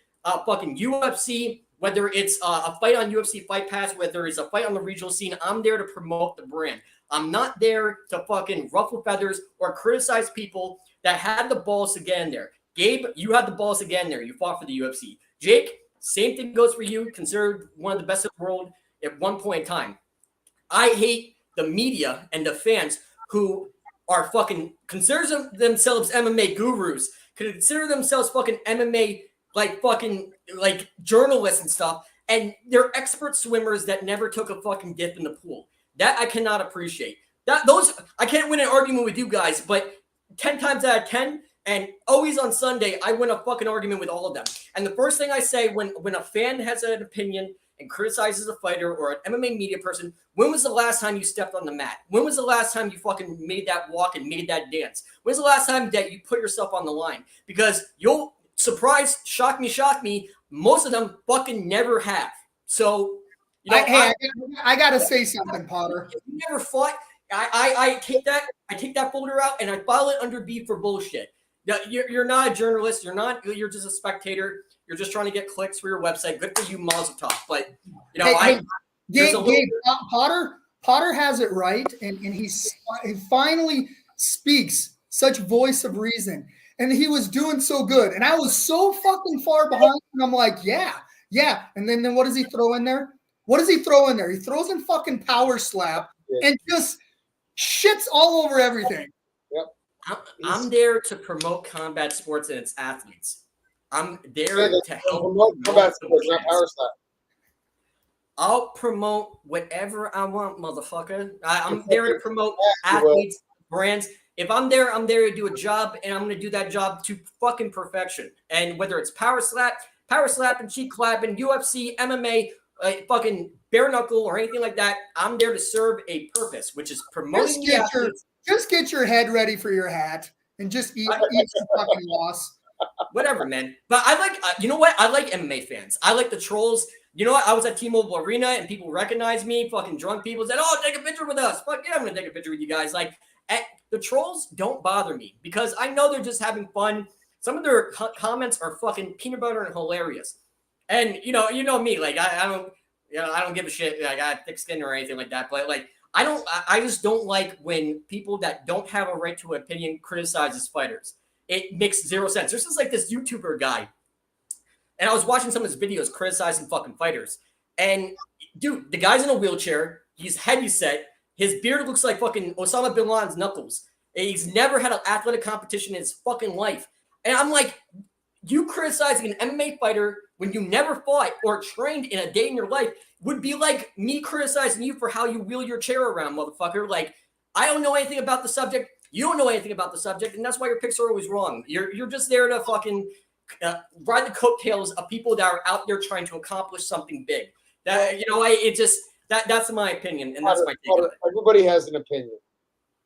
fucking UFC, whether it's a fight on UFC Fight Pass, whether it's a fight on the regional scene. I'm there to promote the brand. I'm not there to fucking ruffle feathers or criticize people that had the balls to get in there. Gabe, you had the balls to get in there. You fought for the UFC. Jake, same thing goes for you. Considered one of the best in the world at one point in time. I hate the media and the fans who are fucking consider themselves MMA gurus, consider themselves fucking MMA like journalists and stuff, and they're expert swimmers that never took a fucking dip in the pool. That I cannot appreciate. I can't win an argument with you guys, but 10 times out of 10, and always on Sunday, I win a fucking argument with all of them. And the first thing I say when a fan has an opinion and criticizes a fighter or an MMA media person, when was the last time you stepped on the mat? When was the last time you fucking made that walk and made that dance? When's the last time that you put yourself on the line? Because you'll shock me. Most of them fucking never have. So, you know, I gotta say something, Potter. If you never fought, I take that folder out and I file it under B for bullshit. You're not a journalist. You're just a spectator. You're just trying to get clicks for your website. Good for you, Mazel Tov. But you know, Gabe, Potter has it right, and he finally speaks such voice of reason. And he was doing so good, and I was so fucking far behind. And I'm like, yeah. And then what does he throw in there? What does he throw in there? He throws in fucking power slap and just shits all over everything. Yep. I'm there to promote combat sports and its athletes. I'm there to help promote combat sports, not power slap. I'll promote whatever I want, motherfucker. I'm there to promote athletes, brands. If I'm there to do a job, and I'm going to do that job to fucking perfection. And whether it's power slapping, cheek clapping, UFC, MMA, fucking bare knuckle, or anything like that, I'm there to serve a purpose, which is promoting the athletes. Just get your head ready for your hat and just eat some fucking loss. Whatever, man. But I like, you know what? I like MMA fans. I like the trolls. You know what? I was at T-Mobile Arena and people recognized me. Fucking drunk people said, "Oh, take a picture with us." Fuck yeah, I'm gonna take a picture with you guys. Like, the trolls don't bother me because I know they're just having fun. Some of their comments are fucking peanut butter and hilarious. And you know me. Like, I don't give a shit. Like, I have thick skin or anything like that. But like, I just don't like when people that don't have a right to an opinion criticizes fighters. It makes zero sense. There's just like this YouTuber guy. And I was watching some of his videos criticizing fucking fighters. And dude, the guy's in a wheelchair. He's heavy set. His beard looks like fucking Osama bin Laden's knuckles. He's never had an athletic competition in his fucking life. And I'm like, you criticizing an MMA fighter when you never fought or trained in a day in your life would be like me criticizing you for how you wheel your chair around, motherfucker. Like, I don't know anything about the subject. You don't know anything about the subject. And that's why your picks are always wrong. You're just there to fucking ride the coattails of people that are out there trying to accomplish something big. That, you know, that's my opinion, and that's my take on it. Everybody has an opinion,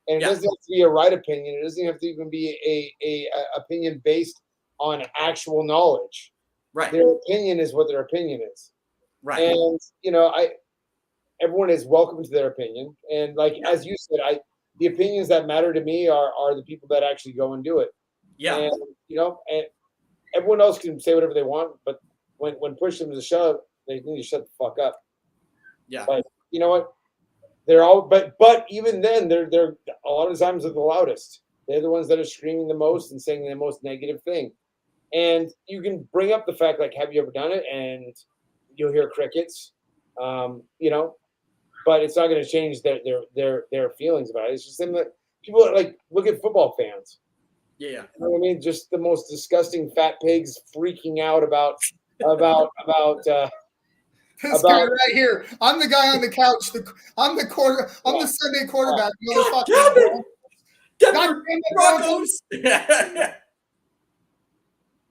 and it doesn't have to be a right opinion. It doesn't have to even be a opinion based on actual knowledge. Right. Their opinion is what their opinion is. Right. And you know, everyone is welcome to their opinion. And like as you said, the opinions that matter to me are the people that actually go and do it. Yeah. And you know, and everyone else can say whatever they want, but when push them to shove, they need to shut the fuck up. Yeah. But you know what? They're all but even then they're a lot of times they're the loudest. They're the ones that are screaming the most and saying the most negative thing. And you can bring up the fact, like, have you ever done it? And you'll hear crickets. You know, but it's not going to change their feelings about it. It's just them that people are like, look at football fans. Yeah. You know what I mean? Just the most disgusting fat pigs freaking out about this guy right here. I'm the guy on the couch. I'm the Sunday quarterback. Broncos.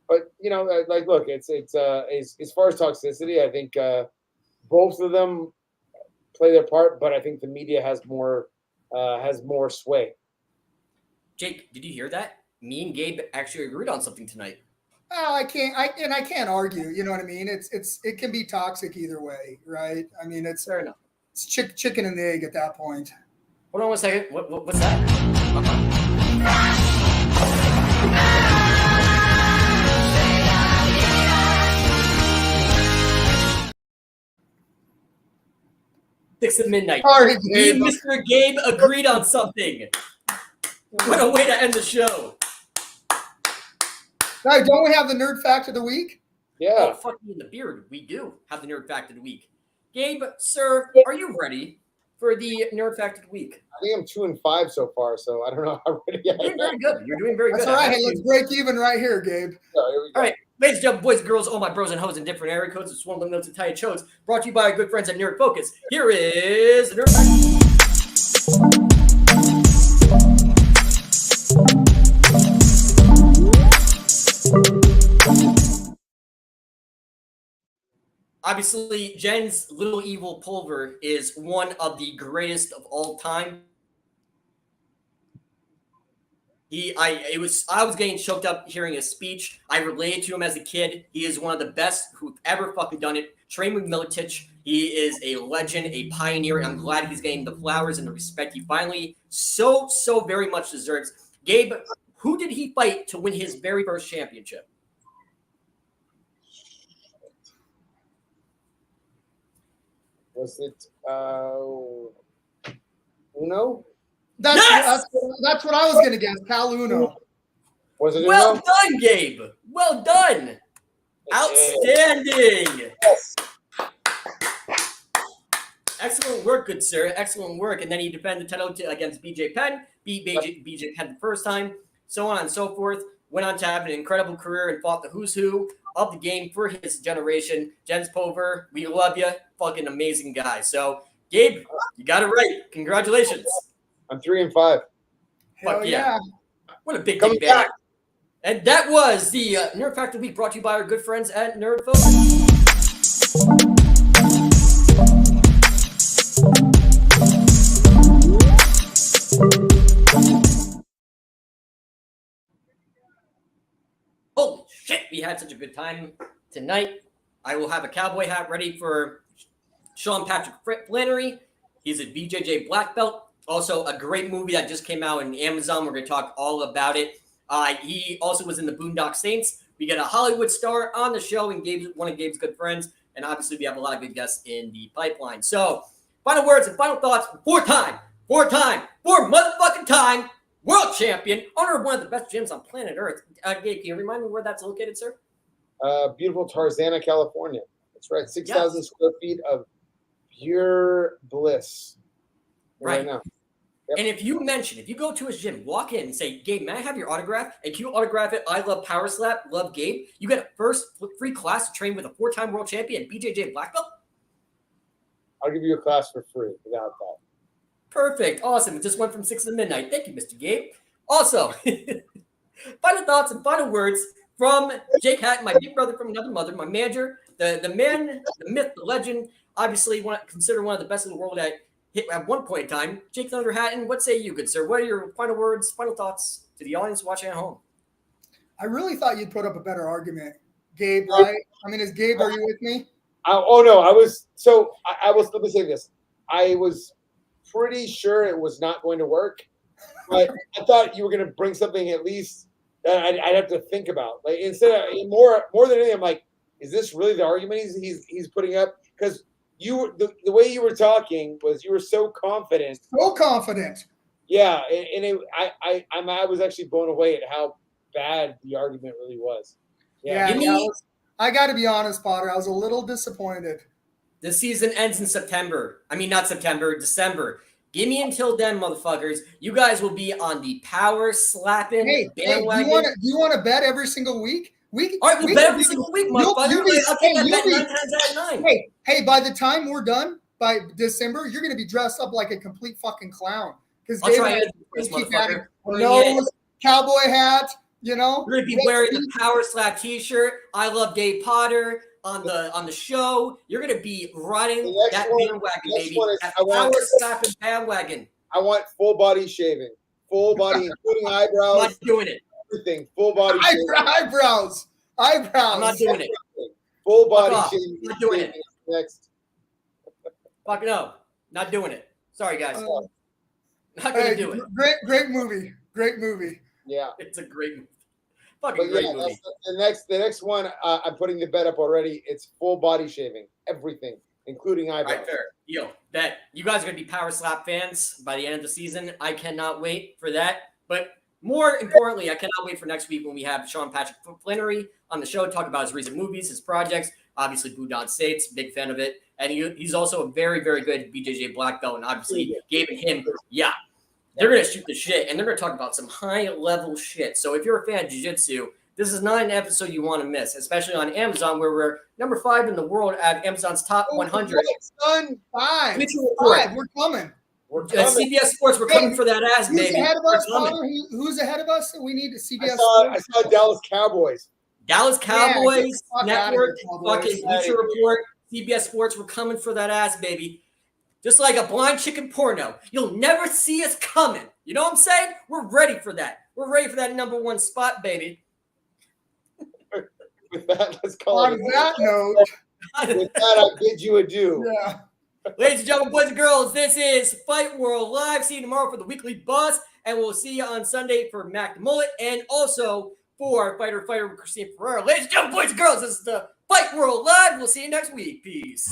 But you know, like, look, it's as far as toxicity, I think both of them play their part, but I think the media has more sway. Jake, did you hear that? Me and Gabe actually agreed on something tonight. Oh, I can't argue. You know what I mean? It can be toxic either way, right? I mean, it's fair enough. It's chicken and the egg at that point. Hold on one second. What's that? Six at midnight. Sorry, Me and Mr. Gabe agreed on something. What a way to end the show. Now, don't we have the nerd fact of the week? Yeah. Oh, fuck me in the beard. We do have the nerd fact of the week. Gabe, sir, are you ready for the nerd fact of the week? I think I'm 2 and 5 so far, so I don't know how ready I am. You're doing very good. You're doing very That's good. all right. Hey, let's break even right here, Gabe. So here we go. All right, ladies and gentlemen, boys and girls, all my bros and hoes in different area codes, and swollen notes and tight shows, brought to you by our good friends at Nerd Focus. Here is the nerd fact. Obviously, Jen's Little Evil Pulver is one of the greatest of all time. I was getting choked up hearing his speech. I related to him as a kid. He is one of the best who've ever fucking done it. Trained with Militich. He is a legend, a pioneer, and I'm glad he's getting the flowers and the respect he finally so very much deserves. Gabe, who did he fight to win his very first championship? Was it Uno? That's what I was going to guess. Cal Uno. Was it Well Uno? done, Gabe. Well done. Outstanding. Yes. Excellent work, good sir. Excellent work. And then he defended the title against BJ Penn, beat BJ Penn the first time, so on and so forth. Went on to have an incredible career and fought the who's who of the game for his generation. Jens Pover, we love you. Fucking amazing guy. So, Gabe, you got it right. Congratulations. I'm 3-5. Fuck yeah. What a big Coming banner. back. And that was the Nerd Factor Week brought to you by our good friends at Nerd Focus. Holy shit, we had such a good time tonight. I will have a cowboy hat ready for Sean Patrick Flannery. He's a BJJ black belt. Also, a great movie that just came out on Amazon. We're going to talk all about it. He also was in the Boondock Saints. We get a Hollywood star on the show and one of Gabe's good friends. And obviously, we have a lot of good guests in the pipeline. So, final words and final thoughts. Four motherfucking time world champion, owner of one of the best gyms on planet Earth. Gabe, can you remind me where that's located, sir? Beautiful Tarzana, California. That's right. 6,000 square feet of pure bliss. Right now. Yep. And if you go to his gym, walk in and say, Gabe, may I have your autograph? And can you autograph it? I love Power Slap, love Gabe. You get a first free class to train with a 4-time world champion, BJJ black belt. I'll give you a class for free without that. Perfect. Awesome. It just went from 6 to midnight. Thank you, Mr. Gabe. Also, final thoughts and final words from Jake Hattan, my big brother from another mother, my manager, the man, the myth, the legend, obviously considered one of the best in the world at one point in time. Jake Thunder Hattan, what say you, good sir? What are your final words, final thoughts to the audience watching at home? I really thought you'd put up a better argument, Gabe, right? I mean, is Gabe, are you with me? No, I was. So I was, let me say this. I was pretty sure it was not going to work, but I thought you were going to bring something at least that I'd have to think about. Like, instead of more than anything, I'm like, is this really the argument he's putting up? Because the way you were talking was you were so confident. So confident. Yeah, and I was actually blown away at how bad the argument really was. Yeah, I got to be honest, Potter. I was a little disappointed. The season ends in September. I mean, not September, December. Give me until then, motherfuckers. You guys will be on the power slapping bandwagon. Do you want to bet every single week? All right, we'll bet every single week, motherfucker. I'll take that bet 9 times out of 9. Hey, by the time we're done, by December, you're going to be dressed up like a complete fucking clown. Because I'll try it, nose, cowboy hat, you know. We're going to be wearing the Power Slap t-shirt. I love Dave Potter on the show. You're going to be riding that bandwagon, baby. That Power Slapping bandwagon. I want full body shaving. Full body, including eyebrows. I'm not doing it. Everything. Full body eyebrows. I'm not doing it. Full body shaving. I'm not doing it. Next. Fuck no. Not doing it. Sorry, guys. Not going to do it. Great movie. Great movie. Yeah. It's a great movie. Fucking great movie. The next one, I'm putting the bet up already. It's full body shaving. Everything, including eyebrows. Right, fair. That you guys are going to be Power Slap fans by the end of the season. I cannot wait for that. But more importantly, I cannot wait for next week when we have Sean Patrick Flannery on the show, talk about his recent movies, his projects. Obviously, Boondock Saints, big fan of it. And he's also a very, very good BJJ black belt. And obviously, Gabe and him, they're going to shoot the shit. And they're going to talk about some high-level shit. So if you're a fan of jiu-jitsu, this is not an episode you want to miss, especially on Amazon, where we're number 5 in the world at Amazon's top 100. Son, 5. We're coming. CBS Sports, we're coming for that ass, baby. Who's ahead of us, Who's ahead of us? We need CBS Sports. I saw Dallas Cowboys. Dallas Cowboys Network, fucking Bleacher Report, CBS Sports, we're coming for that ass, baby. Just like a blind chicken porno. You'll never see us coming. You know what I'm saying? We're ready for that. We're ready for that #1 spot, baby. With that, let's call On it. that note, With that, I bid you adieu. yeah. Ladies and gentlemen, boys and girls, this is Fight World Live. See you tomorrow for the weekly buzz, and we'll see you on Sunday for Mac the Mullet, and also for Fighter with Christine Ferrera. Ladies and gentlemen, boys and girls, this is the Fight World Live. We'll see you next week. Peace.